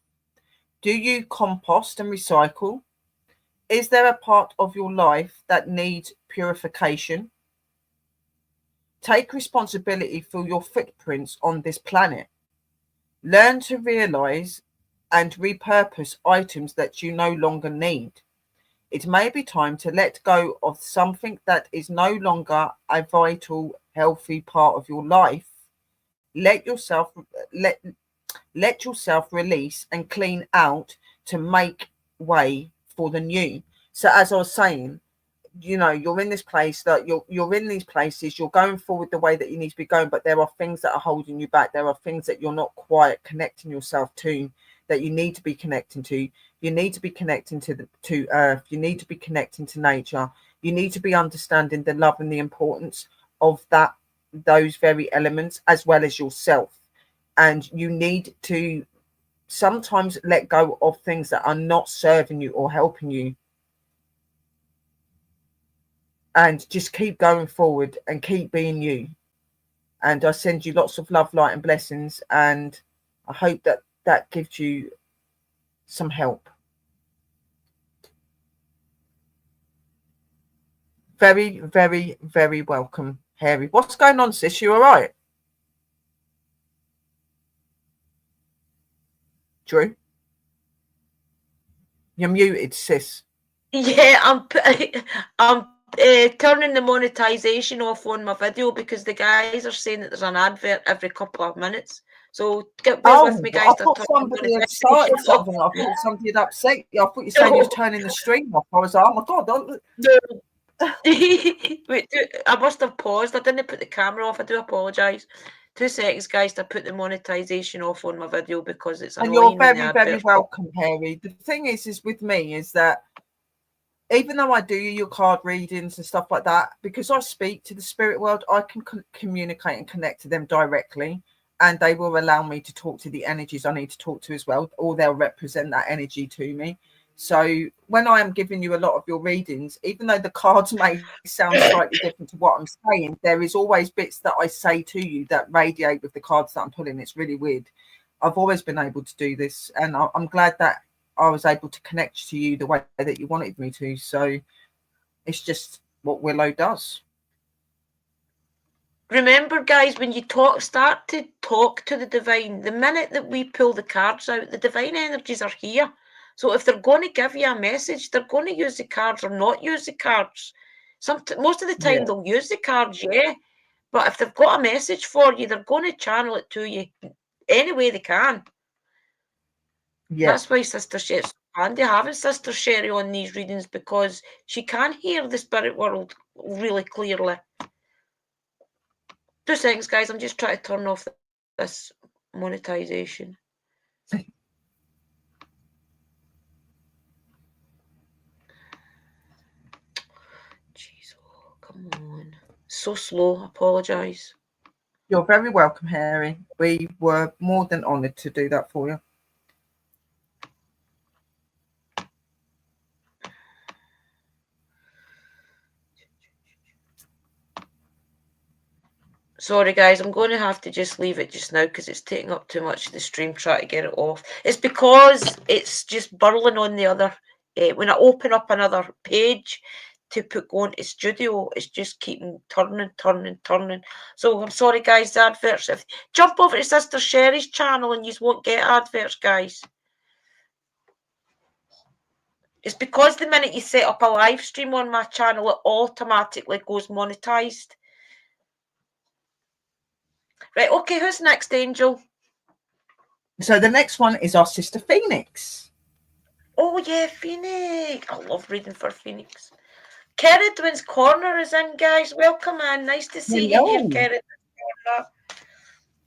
Do you compost and recycle? Is there a part of your life that needs purification? Take responsibility for your footprints on this planet. Learn to realize and repurpose items that you no longer need. It may be time to let go of something that is no longer a vital, healthy part of your life. Let yourself release and clean out to make way for the new. So as I was saying, you know, you're in this place that you're in these places, you're going forward the way that you need to be going, but there are things that are holding you back. There are things that you're not quite connecting yourself to, that you need to be connecting to. You need to be connecting to earth. You need to be connecting to nature. You need to be understanding the love and the importance of those very elements, as well as yourself. And you need to sometimes let go of things that are not serving you or helping you, and just keep going forward and keep being you. And I send you lots of love, light and blessings, and I hope that that gives you some help. Very, very, very welcome, Harry. What's going on, sis? You all right? Drew? You're muted, sis. Yeah, I'm turning the monetization off on my video because the guys are saying that there's an advert every couple of minutes. So bear with me, guys. I thought somebody had started something. I thought somebody had upset you. I thought you said you was turning the stream off. I was like, oh my God, don't... Wait, I must have paused. I didn't put the camera off. I do apologise. 2 seconds, guys, to put the monetization off on my video because it's annoying. And you're very, very welcome, Harry. The thing is with me is that even though I do your card readings and stuff like that, because I speak to the spirit world, I can communicate and connect to them directly, and they will allow me to talk to the energies I need to talk to as well, or they'll represent that energy to me. So when I am giving you a lot of your readings, even though the cards may sound slightly different to what I'm saying, there is always bits that I say to you that radiate with the cards that I'm pulling. It's really weird. I've always been able to do this, and I'm glad that I was able to connect to you the way that you wanted me to. So it's just what Willow does. Remember, guys, when you start to talk to the divine, the minute that we pull the cards out, the divine energies are here. So if they're going to give you a message, they're going to use the cards or not use the cards. Most of the time they'll use the cards, yeah. But if they've got a message for you, they're going to channel it to you any way they can. Yeah. That's why Sister Sherry's handy having Sister Sherry on these readings, because she can hear the spirit world really clearly. 2 seconds, guys. I'm just trying to turn off this monetization. Jeez, oh, come on. So slow. Apologise. You're very welcome, Harry. We were more than honoured to do that for you. Sorry, guys, I'm going to have to just leave it just now because it's taking up too much of the stream trying to get it off. It's because it's just burling on the other... when I open up another page to put going to studio, it's just keeping turning. So I'm sorry, guys, the adverts. Jump over to Sister Sherry's channel and you won't get adverts, guys. It's because the minute you set up a live stream on my channel, it automatically goes monetized. Right, okay, who's next, Angel? So the next one is our Sister Phoenix. Oh, yeah, Phoenix. I love reading for Phoenix. Keridwin's Corner is in, guys. Welcome, in. Nice to see you here, Keridwin's Corner.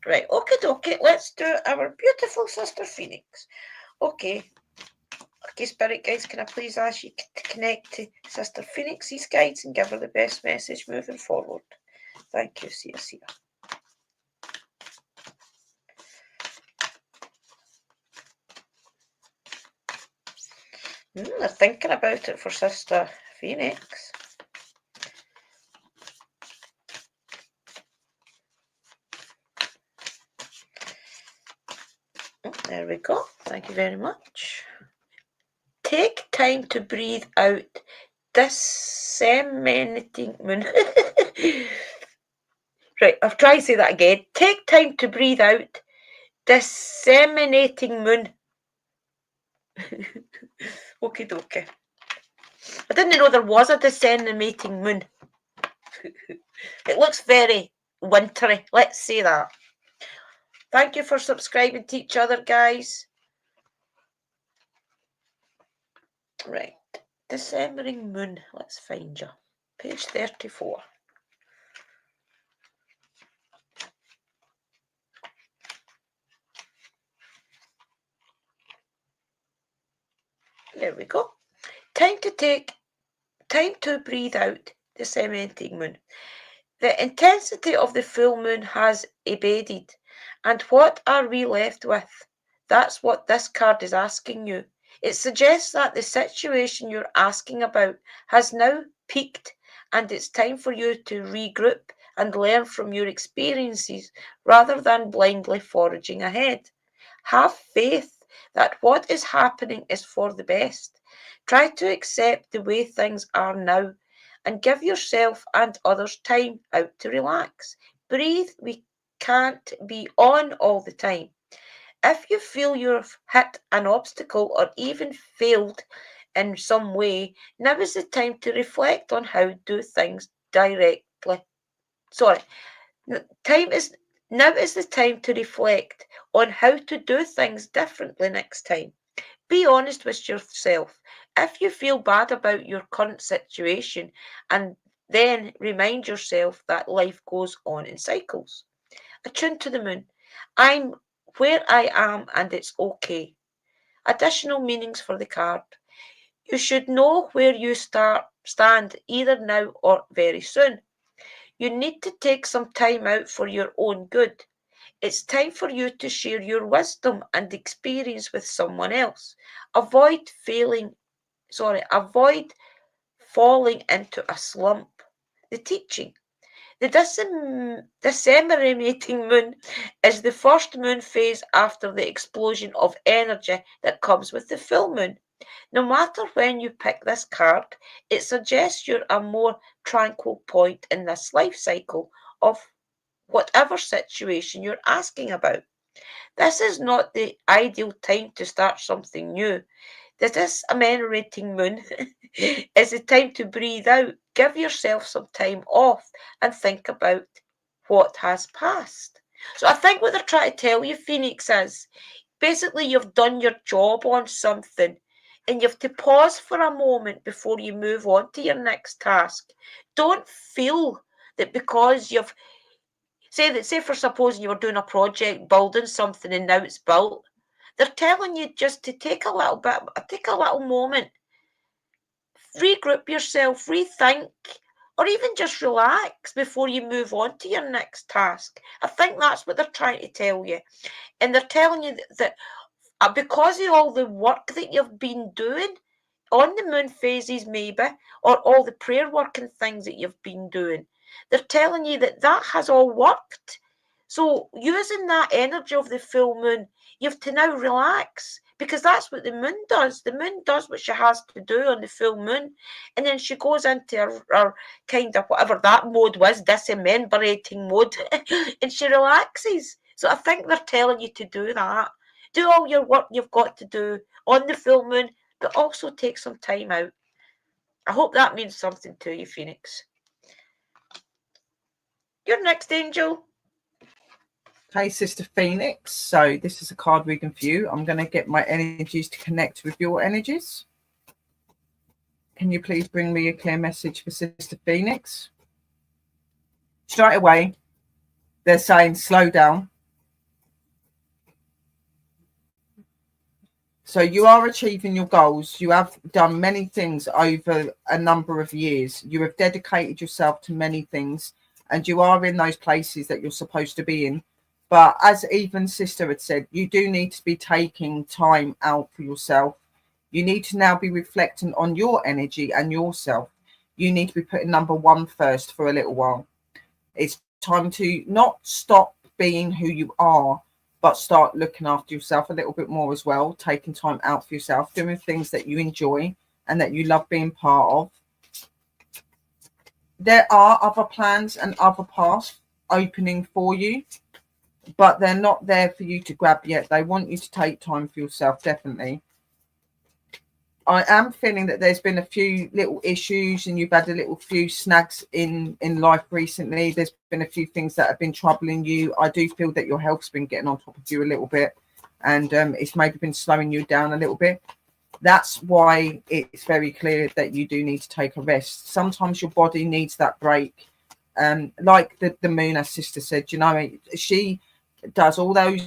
Right, okay, let's do our beautiful Sister Phoenix. Okay, Spirit guides, can I please ask you to connect to Sister Phoenix's guides and give her the best message moving forward? Thank you, see you. They're thinking about it for Sister Phoenix. There we go. Thank you very much. Take time to breathe out. Disseminating moon. Right, I'll try to say that again. Take time to breathe out. Disseminating moon. Okie dokie. I didn't know there was a disseminating moon. It looks very wintry. Let's say that. Thank you for subscribing to each other, guys. Right. Decembering moon. Let's find you. Page 34. There we go. Time to breathe out. Disseminating moon. The intensity of the full moon has abated. And what are we left with? That's what this card is asking you. It suggests that the situation you're asking about has now peaked and it's time for you to regroup and learn from your experiences rather than blindly foraging ahead. Have faith that what is happening is for the best. Try to accept the way things are now and give yourself and others time out to relax. Breathe. We can't be on all the time. If you feel you've hit an obstacle or even failed in some way, now is the time to reflect on how to do things directly. Now is the time to reflect on how to do things differently next time. Be honest with yourself. If you feel bad about your current situation, and then remind yourself that life goes on in cycles. Attune to the moon. I'm where I am and it's okay. Additional meanings for the card. You should know where you stand either now or very soon. You need to take some time out for your own good. It's time for you to share your wisdom and experience with someone else. Avoid falling into a slump. The teaching. The disseminating moon is the first moon phase after the explosion of energy that comes with the full moon. No matter when you pick this card, it suggests you're a more tranquil point in this life cycle of whatever situation you're asking about. This is not the ideal time to start something new. This emanating moon is the time to breathe out. Give yourself some time off and think about what has passed. So I think what they're trying to tell you, Phoenix, is basically you've done your job on something and you have to pause for a moment before you move on to your next task. Don't feel that because you've say for supposing you were doing a project, building something, and now it's built. They're telling you just to take a little moment, regroup yourself, rethink, or even just relax before you move on to your next task. I think that's what they're trying to tell you. And they're telling you that because of all the work that you've been doing on the moon phases, maybe, or all the prayer work and things that you've been doing, they're telling you that has all worked. So using that energy of the full moon, you have to now relax because that's what the moon does. The moon does what she has to do on the full moon, and then she goes into her kind of whatever that mode was, dismemberating mode, and she relaxes. So I think they're telling you to do that. Do all your work you've got to do on the full moon, but also take some time out. I hope that means something to you, Phoenix. Your next angel. Hey, Sister Phoenix. So this is a card reading for you. I'm going to get my energies to connect with your energies. Can you please bring me a clear message for Sister Phoenix? Straight away, they're saying slow down. So you are achieving your goals. You have done many things over a number of years. You have dedicated yourself to many things, and you are in those places that you're supposed to be in. But as even Sister had said, you do need to be taking time out for yourself. You need to now be reflecting on your energy and yourself. You need to be putting number one first for a little while. It's time to not stop being who you are, but start looking after yourself a little bit more as well, taking time out for yourself, doing things that you enjoy and that you love being part of. There are other plans and other paths opening for you, but they're not there for you to grab yet. They want you to take time for yourself, definitely. I am feeling that there's been a few little issues and you've had a little few snags in life recently. There's been a few things that have been troubling you. I do feel that your health's been getting on top of you a little bit, and it's maybe been slowing you down a little bit. That's why it's very clear that you do need to take a rest. Sometimes your body needs that break. Like the moon, as sister said, you know, she does all those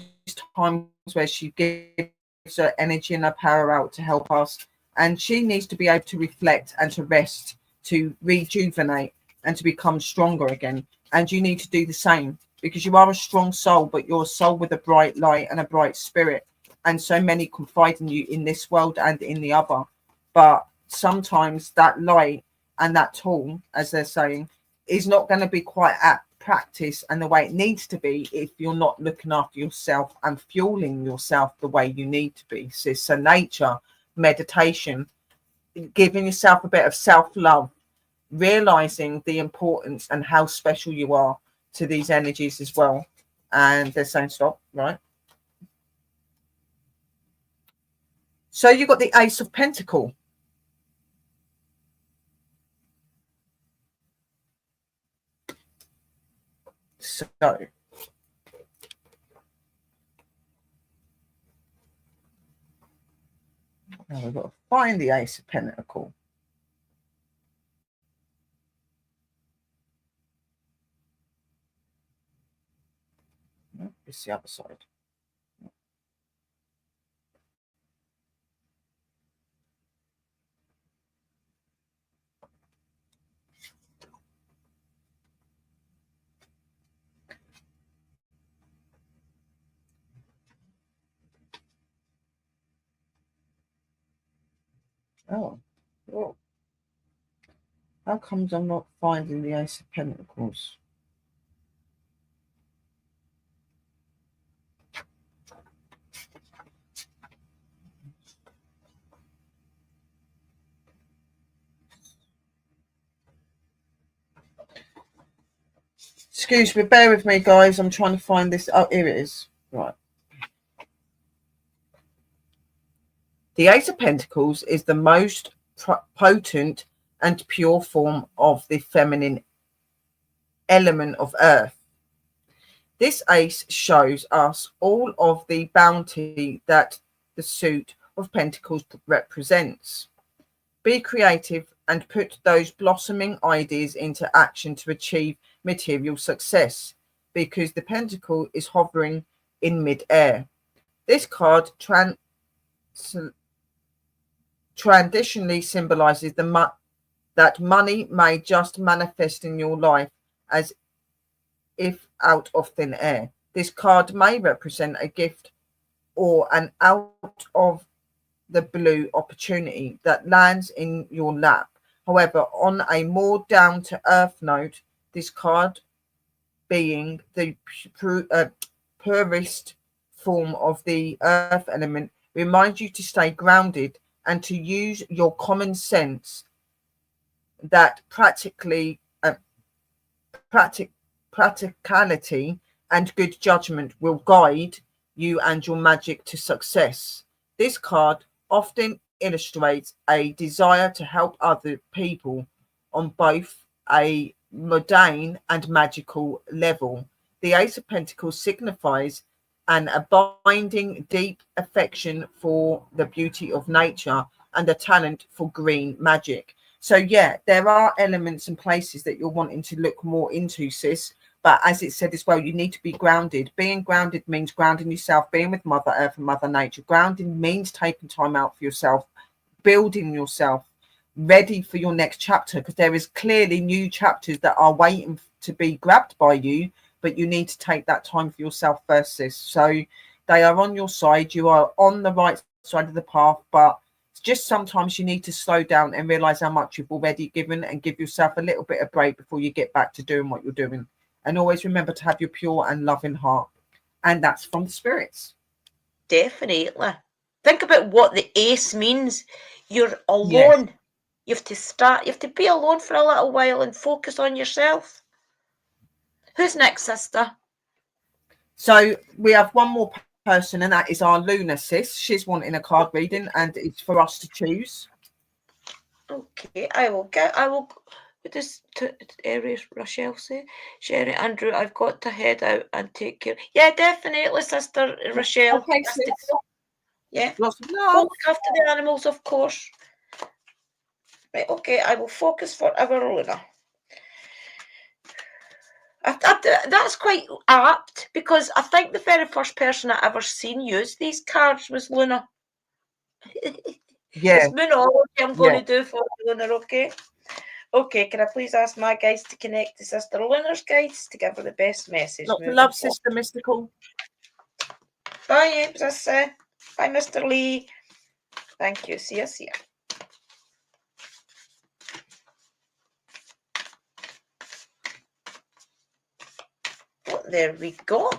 times where she gives her energy and her power out to help us. And she needs to be able to reflect and to rest, to rejuvenate and to become stronger again. And you need to do the same, because you are a strong soul, but you're a soul with a bright light and a bright spirit. And so many confide in you in this world and in the other. But sometimes that light and that tool, as they're saying, is not going to be quite at practice and the way it needs to be if you're not looking after yourself and fueling yourself the way you need to be. So nature, meditation, giving yourself a bit of self-love, realizing the importance and how special you are to these energies as well. And they're saying stop, right? So you've got the Ace of Pentacles. So now we've got to find the Ace of Pentacles. No, it's the other side. Oh, how comes I'm not finding the Ace of Pentacles? Excuse me, bear with me, guys. I'm trying to find this. Oh, here it is. Right. The Ace of Pentacles is the most potent and pure form of the feminine element of earth. This ace shows us all of the bounty that the suit of Pentacles represents. Be creative and put those blossoming ideas into action to achieve material success, because the Pentacle is hovering in mid-air. This card traditionally symbolizes that money may just manifest in your life as if out of thin air. This card may represent a gift or an out of the blue opportunity that lands in your lap. However, on a more down to earth note, this card, being the purest form of the earth element, reminds you to stay grounded and to use your common sense, that practicality and good judgment will guide you and your magic to success. This card often illustrates a desire to help other people on both a mundane and magical level. The Ace of Pentacles signifies an abiding deep affection for the beauty of nature and a talent for green magic. So yeah, there are elements and places that you're wanting to look more into, sis. But as it said as well, you need to be grounded. Being grounded means grounding yourself, being with Mother Earth and Mother Nature. Grounding means taking time out for yourself, building yourself, ready for your next chapter, because there is clearly new chapters that are waiting to be grabbed by you, but you need to take that time for yourself first, sis. So they are on your side. You are on the right side of the path, but just sometimes you need to slow down and realize how much you've already given and give yourself a little bit of break before you get back to doing what you're doing. And always remember to have your pure and loving heart. And that's from the spirits. Definitely. Think about what the ace means. You're alone. Yes. You have to be alone for a little while and focus on yourself. Who's next, sister? So we have one more person, and that is our Luna sis. She's wanting a card reading, and it's for us to choose. Okay, I will this to Aries, Rochelle say. Sherry, Andrew, I've got to head out and take care. Yeah, definitely, sister Rochelle. Okay, sis. Yeah. Lots of Go love. look after the animals, of course. Right, okay, I will focus for our Luna. That's quite apt, because I think the very first person I ever seen use these cards was Luna. Yeah. It's Moonology I'm going to do for Luna, okay? Okay, can I please ask my guides to connect to Sister Luna's guides to give her the best message? Lots of love, Sister Mystical. Bye, Sister. Bye, Mr. Lee. Thank you. See you. Oh, there we go.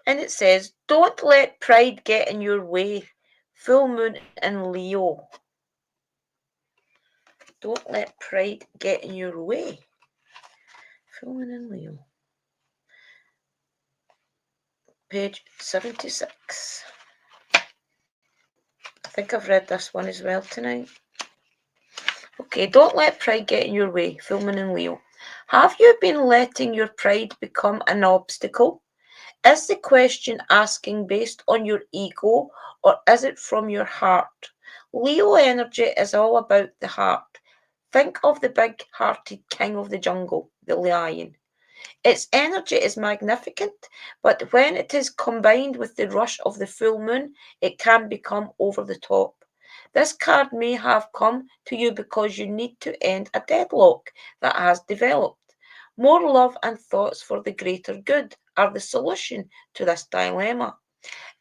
And it says, don't let pride get in your way. Full moon in Leo. Don't let pride get in your way. Full moon in Leo. Page 76. I think I've read this one as well tonight. Okay, don't let pride get in your way. Full moon in Leo. Have you been letting your pride become an obstacle? Is the question asking based on your ego, or is it from your heart? Leo energy is all about the heart. Think of the big-hearted king of the jungle, the lion. Its energy is magnificent, but when it is combined with the rush of the full moon, it can become over the top. This card may have come to you because you need to end a deadlock that has developed. More love and thoughts for the greater good are the solution to this dilemma.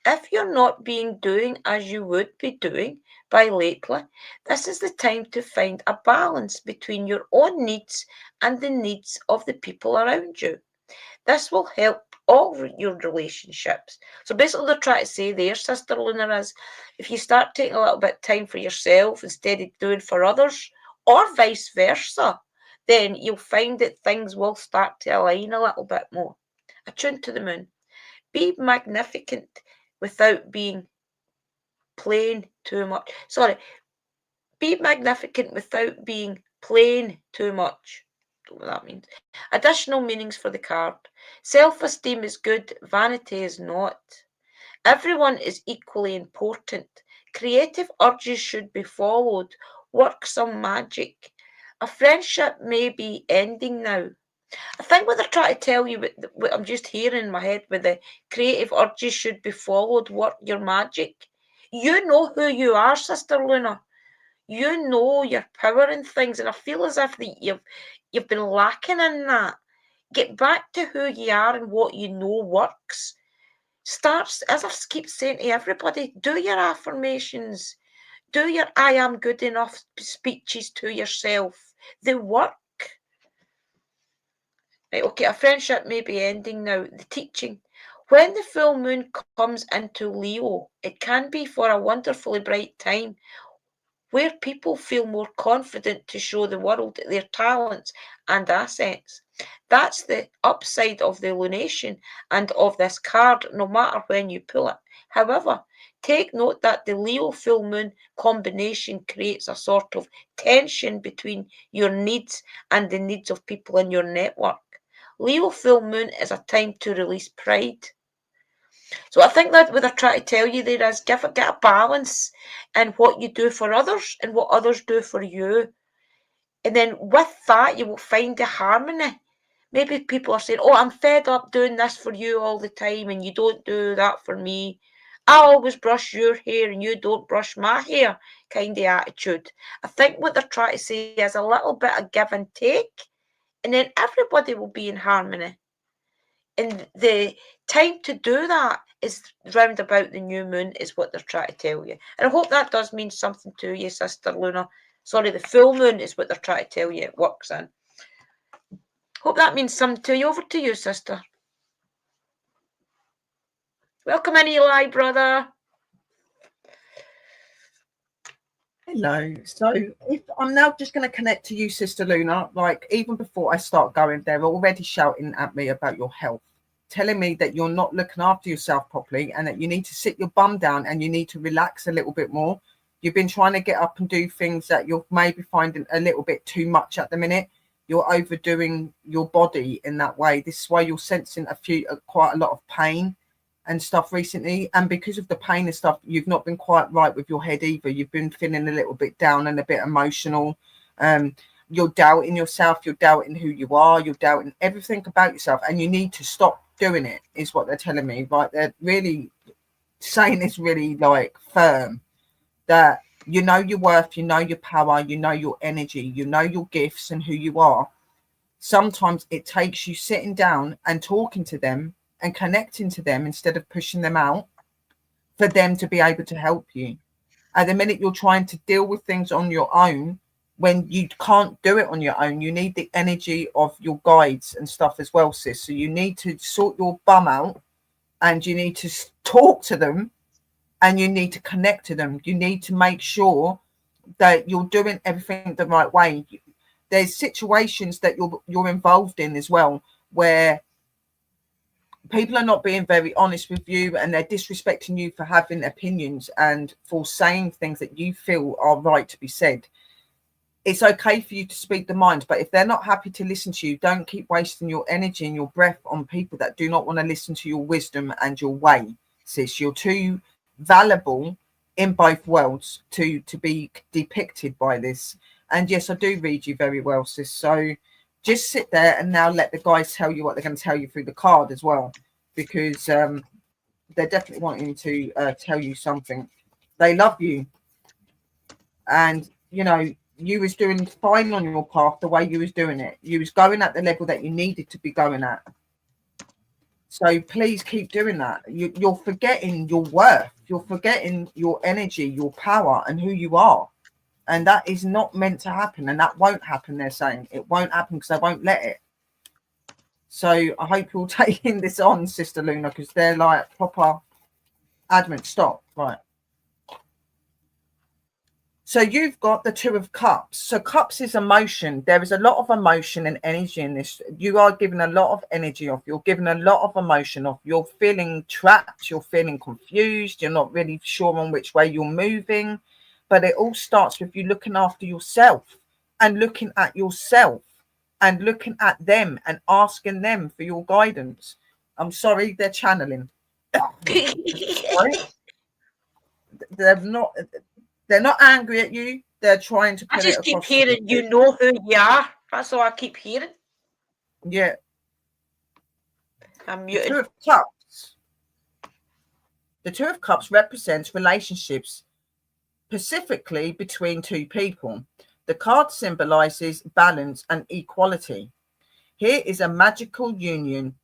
If you're not doing as you would be doing by lately, this is the time to find a balance between your own needs and the needs of the people around you. This will help all your relationships. So basically, they're trying to say there, Sister Luna, is if you start taking a little bit of time for yourself instead of doing for others, or vice versa, then you'll find that things will start to align a little bit more. Attuned to the moon. Be magnificent without being plain too much. Sorry. Be magnificent without being plain too much. Don't know what that means. Additional meanings for the card. Self-esteem is good, vanity is not. Everyone is equally important. Creative urges should be followed. Work some magic. A friendship may be ending now. I think what they're trying to tell you, what I'm just hearing in my head with the creative urges should be followed, work your magic. You know who you are, Sister Luna. You know your power and things, and I feel as if you've been lacking in that. Get back to who you are and what you know works. Start, as I keep saying to everybody, do your affirmations. Do your I am good enough speeches to yourself. They work. Right, okay, a friendship may be ending now. The teaching. When the full moon comes into Leo, it can be for a wonderfully bright time where people feel more confident to show the world their talents and assets. That's the upside of the lunation and of this card, no matter when you pull it. However, take note that the Leo full moon combination creates a sort of tension between your needs and the needs of people in your network. Leo full moon is a time to release pride. So I think that what they're trying to tell you there is get a balance in what you do for others and what others do for you. And then with that, you will find the harmony. Maybe people are saying, oh, I'm fed up doing this for you all the time and you don't do that for me. I always brush your hair and you don't brush my hair kind of attitude. I think what they're trying to say is a little bit of give and take, and then everybody will be in harmony. And the time to do that is round about the new moon, is what they're trying to tell you. And I hope that does mean something to you, Sister Luna. Sorry, the full moon is what they're trying to tell you it works in. Hope that means something to you. Over to you, sister. Welcome in, Eli, brother. Hello. So if I'm now just going to connect to you, Sister Luna, like even before I start going, they're already shouting at me about your health, telling me that you're not looking after yourself properly and that you need to sit your bum down and you need to relax a little bit more. You've been trying to get up and do things that you're maybe finding a little bit too much at the minute. You're overdoing your body in that way. This is why you're sensing quite a lot of pain and stuff recently, and because of the pain and stuff, you've not been quite right with your head either. You've been feeling a little bit down and a bit emotional. You're doubting yourself, you're doubting who you are, you're doubting everything about yourself, and you need to stop doing it, is what they're telling me. Right, they're really saying this really like firm, that you know your worth, you know your power, you know your energy, you know your gifts and who you are. Sometimes it takes you sitting down and talking to them and connecting to them instead of pushing them out for them to be able to help you. At the minute you're trying to deal with things on your own, when you can't do it on your own, you need the energy of your guides and stuff as well, sis. So you need to sort your bum out and you need to talk to them and you need to connect to them. You need to make sure that you're doing everything the right way. There's situations that you're involved in as well where people are not being very honest with you and they're disrespecting you for having opinions and for saying things that you feel are right to be said. It's okay for you to speak the mind, but if they're not happy to listen to you, don't keep wasting your energy and your breath on people that do not want to listen to your wisdom and your way, sis. You're too valuable in both worlds to be depicted by this. And yes, I do read you very well, sis. So just sit there and now let the guys tell you what they're going to tell you through the card as well, because they're definitely wanting to tell you something. They love you, and you know you was doing fine on your path the way you was doing it. You was going at the level that you needed to be going at. So please keep doing that. You're forgetting your worth. You're forgetting your energy, your power, and who you are. And that is not meant to happen, and that won't happen. They're saying it won't happen because they won't let it. So I hope you're taking this on, Sister Luna, because they're like proper adamant. Stop. Right. So you've got the Two of Cups. So cups is emotion. There is a lot of emotion and energy in this. You are giving a lot of energy off. You're giving a lot of emotion off. You're feeling trapped. You're feeling confused. You're not really sure on which way you're moving. But it all starts with you looking after yourself and looking at yourself and looking at them and asking them for your guidance. I'm sorry, they're channeling. Right? They're not angry at you. They're trying to put I just keep hearing, you know who you are. That's all I keep hearing. Yeah. I'm muted. The Two of Cups. The Two of Cups represents relationships, specifically between two people. The card symbolizes balance and equality. Here is a magical union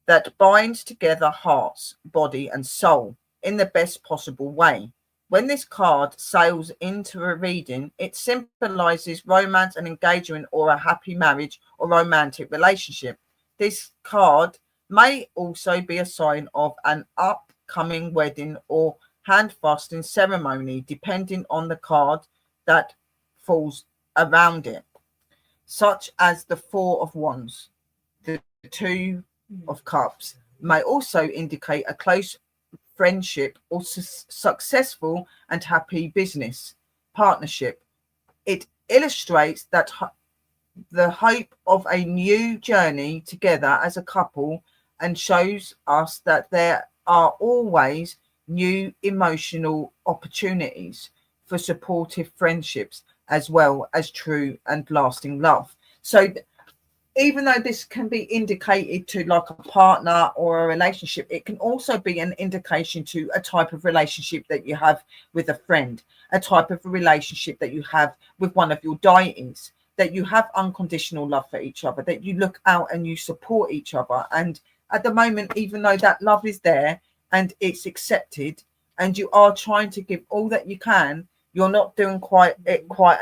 that binds together hearts, body, and soul in the best possible way. When this card sails into a reading, it symbolizes romance and engagement or a happy marriage or romantic relationship. This card may also be a sign of an upcoming wedding or hand-fasting ceremony, depending on the card that falls around it, such as the Four of Wands. The Two of Cups may also indicate a close friendship or successful and happy business partnership. It illustrates that the hope of a new journey together as a couple and shows us that there are always new emotional opportunities for supportive friendships as well as true and lasting love. So even though this can be indicated to like a partner or a relationship, it can also be an indication to a type of relationship that you have with a friend, a type of relationship that you have with one of your deities, that you have unconditional love for each other, that you look out and you support each other. And at the moment, even though that love is there and it's accepted and you are trying to give all that you can, you're not doing quite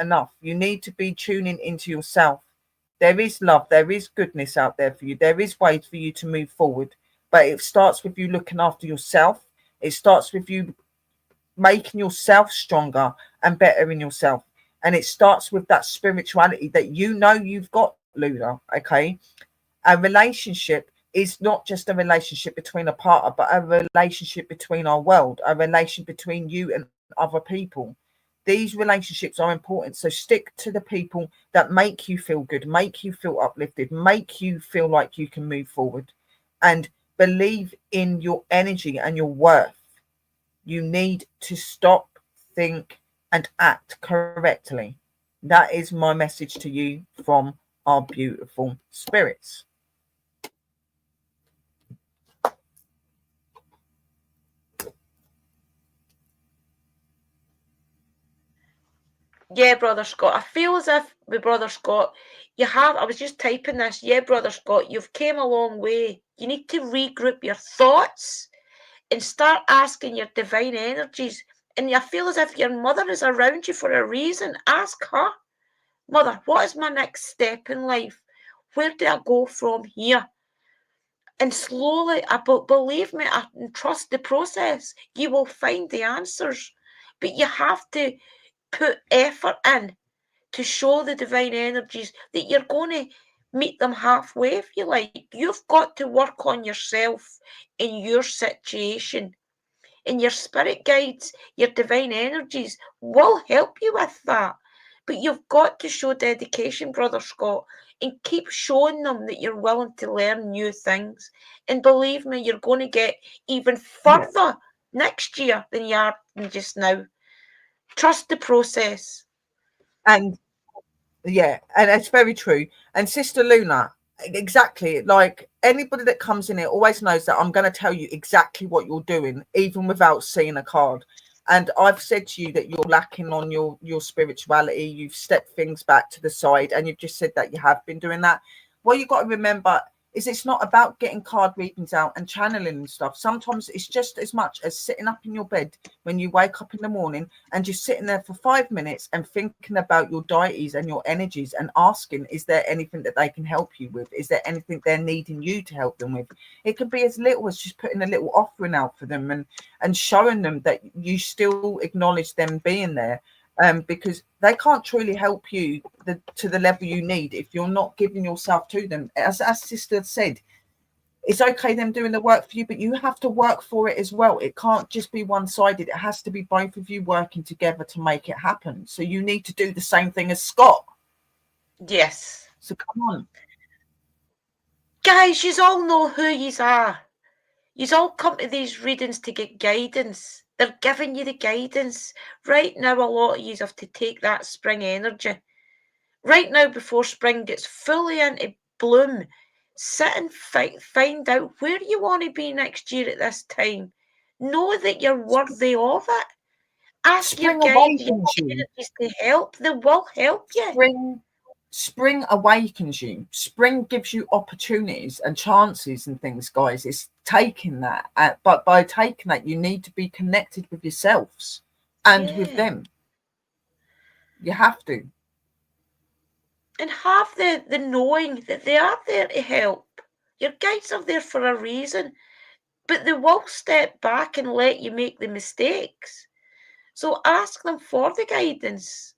enough. You need to be tuning into yourself. There is love, there is goodness out there for you. There is ways for you to move forward, but it starts with you looking after yourself. It starts with you making yourself stronger and better in yourself. And it starts with that spirituality that you know you've got, Luna. Okay. A relationship is not just a relationship between a partner, but a relationship between our world, a relation between you and other people. These relationships are important. So stick to the people that make you feel good, make you feel uplifted, make you feel like you can move forward, and believe in your energy and your worth. You need to stop, think, and act correctly. That is my message to you from our beautiful spirits. Yeah, Brother Scott. I feel as if with Brother Scott, I was just typing this. Yeah, Brother Scott, you've came a long way. You need to regroup your thoughts and start asking your divine energies. And I feel as if your mother is around you for a reason. Ask her, Mother, what is my next step in life? Where do I go from here? And slowly, believe me, and trust the process. You will find the answers. But you have to put effort in to show the divine energies that you're going to meet them halfway, if you like. You've got to work on yourself in your situation. And your spirit guides, your divine energies will help you with that. But you've got to show dedication, Brother Scott, and keep showing them that you're willing to learn new things. And believe me, you're going to get even further next year than you are just now. Trust the process. And yeah, and it's very true. And Sister Luna, exactly, like anybody that comes in here always knows that I'm going to tell you exactly what you're doing, even without seeing a card. And I've said to you that you're lacking on your spirituality. You've stepped things back to the side, and you've just said that you have been doing that. What you got to remember is it's not about getting card readings out and channeling and stuff. Sometimes it's just as much as sitting up in your bed when you wake up in the morning and just sitting there for 5 minutes and thinking about your deities and your energies and asking, is there anything that they can help you with? Is there anything they're needing you to help them with? It could be as little as just putting a little offering out for them and showing them that you still acknowledge them being there. Because they can't truly help you to the level you need if you're not giving yourself to them. As Sister said, it's okay them doing the work for you, but you have to work for it as well. It can't just be one-sided. It has to be both of you working together to make it happen. So you need to do the same thing as Scott. Yes. So come on. Guys, you all know who you are. You all come to these readings to get guidance. They're giving you the guidance. Right now, a lot of you have to take that spring energy. Right now, before spring gets fully into bloom, sit and find out where you want to be next year at this time. Know that you're worthy of it. Ask Spring your guides, your awakens you. energies to help. They will help you. Spring awakens you. Spring gives you opportunities and chances and things, guys. It's taking that, but by taking that, you need to be connected with yourselves and with them. You have to. And have the knowing that they are there to help. Your guides are there for a reason, but they will step back and let you make the mistakes. So ask them for the guidance.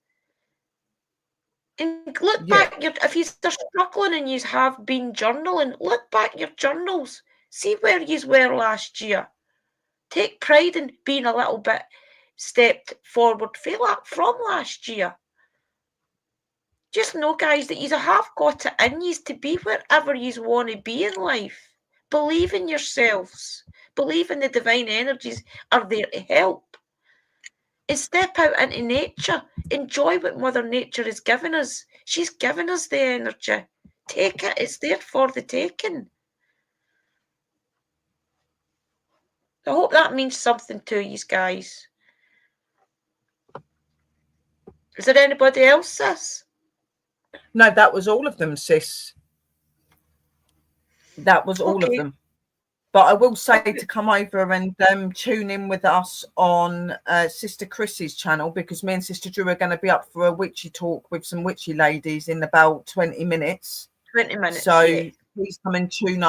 And look back, if you're struggling and you have been journaling, look back your journals. See where you were last year. Take pride in being a little bit stepped forward from last year. Just know, guys, that you have got it in you to be wherever you want to be in life. Believe in yourselves. Believe in the divine energies are there to help. And step out into nature. Enjoy what Mother Nature has given us. She's given us the energy. Take it. It's there for the taking. I hope that means something to you guys. Is there anybody else, sis? No, that was all of them, sis. That was all of them. But I will say to come over and tune in with us on Sister Chrissy's channel, because me and Sister Drew are going to be up for a witchy talk with some witchy ladies in about 20 minutes. 20 minutes. So yeah. please come and tune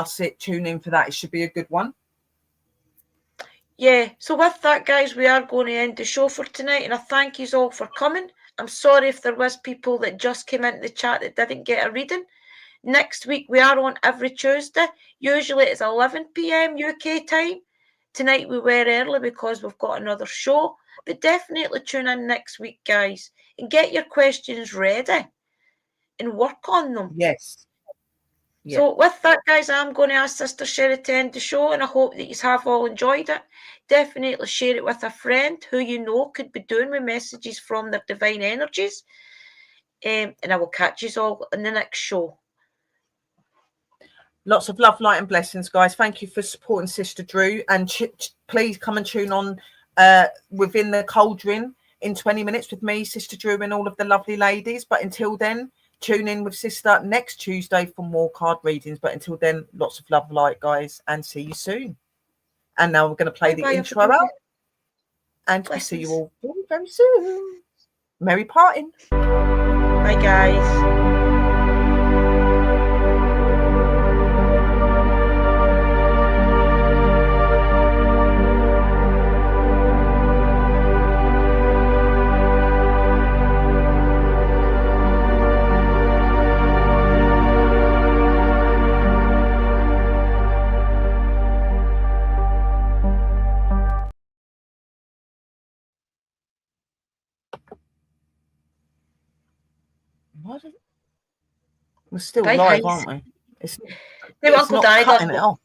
in for that. It should be a good one. Yeah, so with that, guys, we are going to end the show for tonight, and I thank you all for coming. I'm sorry if there was people that just came into the chat that didn't get a reading. Next week, we are on every Tuesday. Usually it's 11 p.m. UK time. Tonight we were early because we've got another show. But definitely tune in next week, guys, and get your questions ready and work on them. Yes. Yeah. So with that, guys, I'm going to ask Sister Sherry to end the show, and I hope that you have all enjoyed it. Definitely share it with a friend who you know could be doing with messages from their divine energies. And I will catch you all in the next show. Lots of love, light and blessings, guys. Thank you for supporting Sister Drew. And please come and tune on within the cauldron in 20 minutes with me, Sister Drew, and all of the lovely ladies. But until then, tune in with Sister next Tuesday for more card readings. But until then, lots of love, light, guys, and see you soon. And now we're going to play the intro out. And we'll see you all very, very soon. Merry parting. Bye, guys. We're still live, aren't we? It's not cutting it off.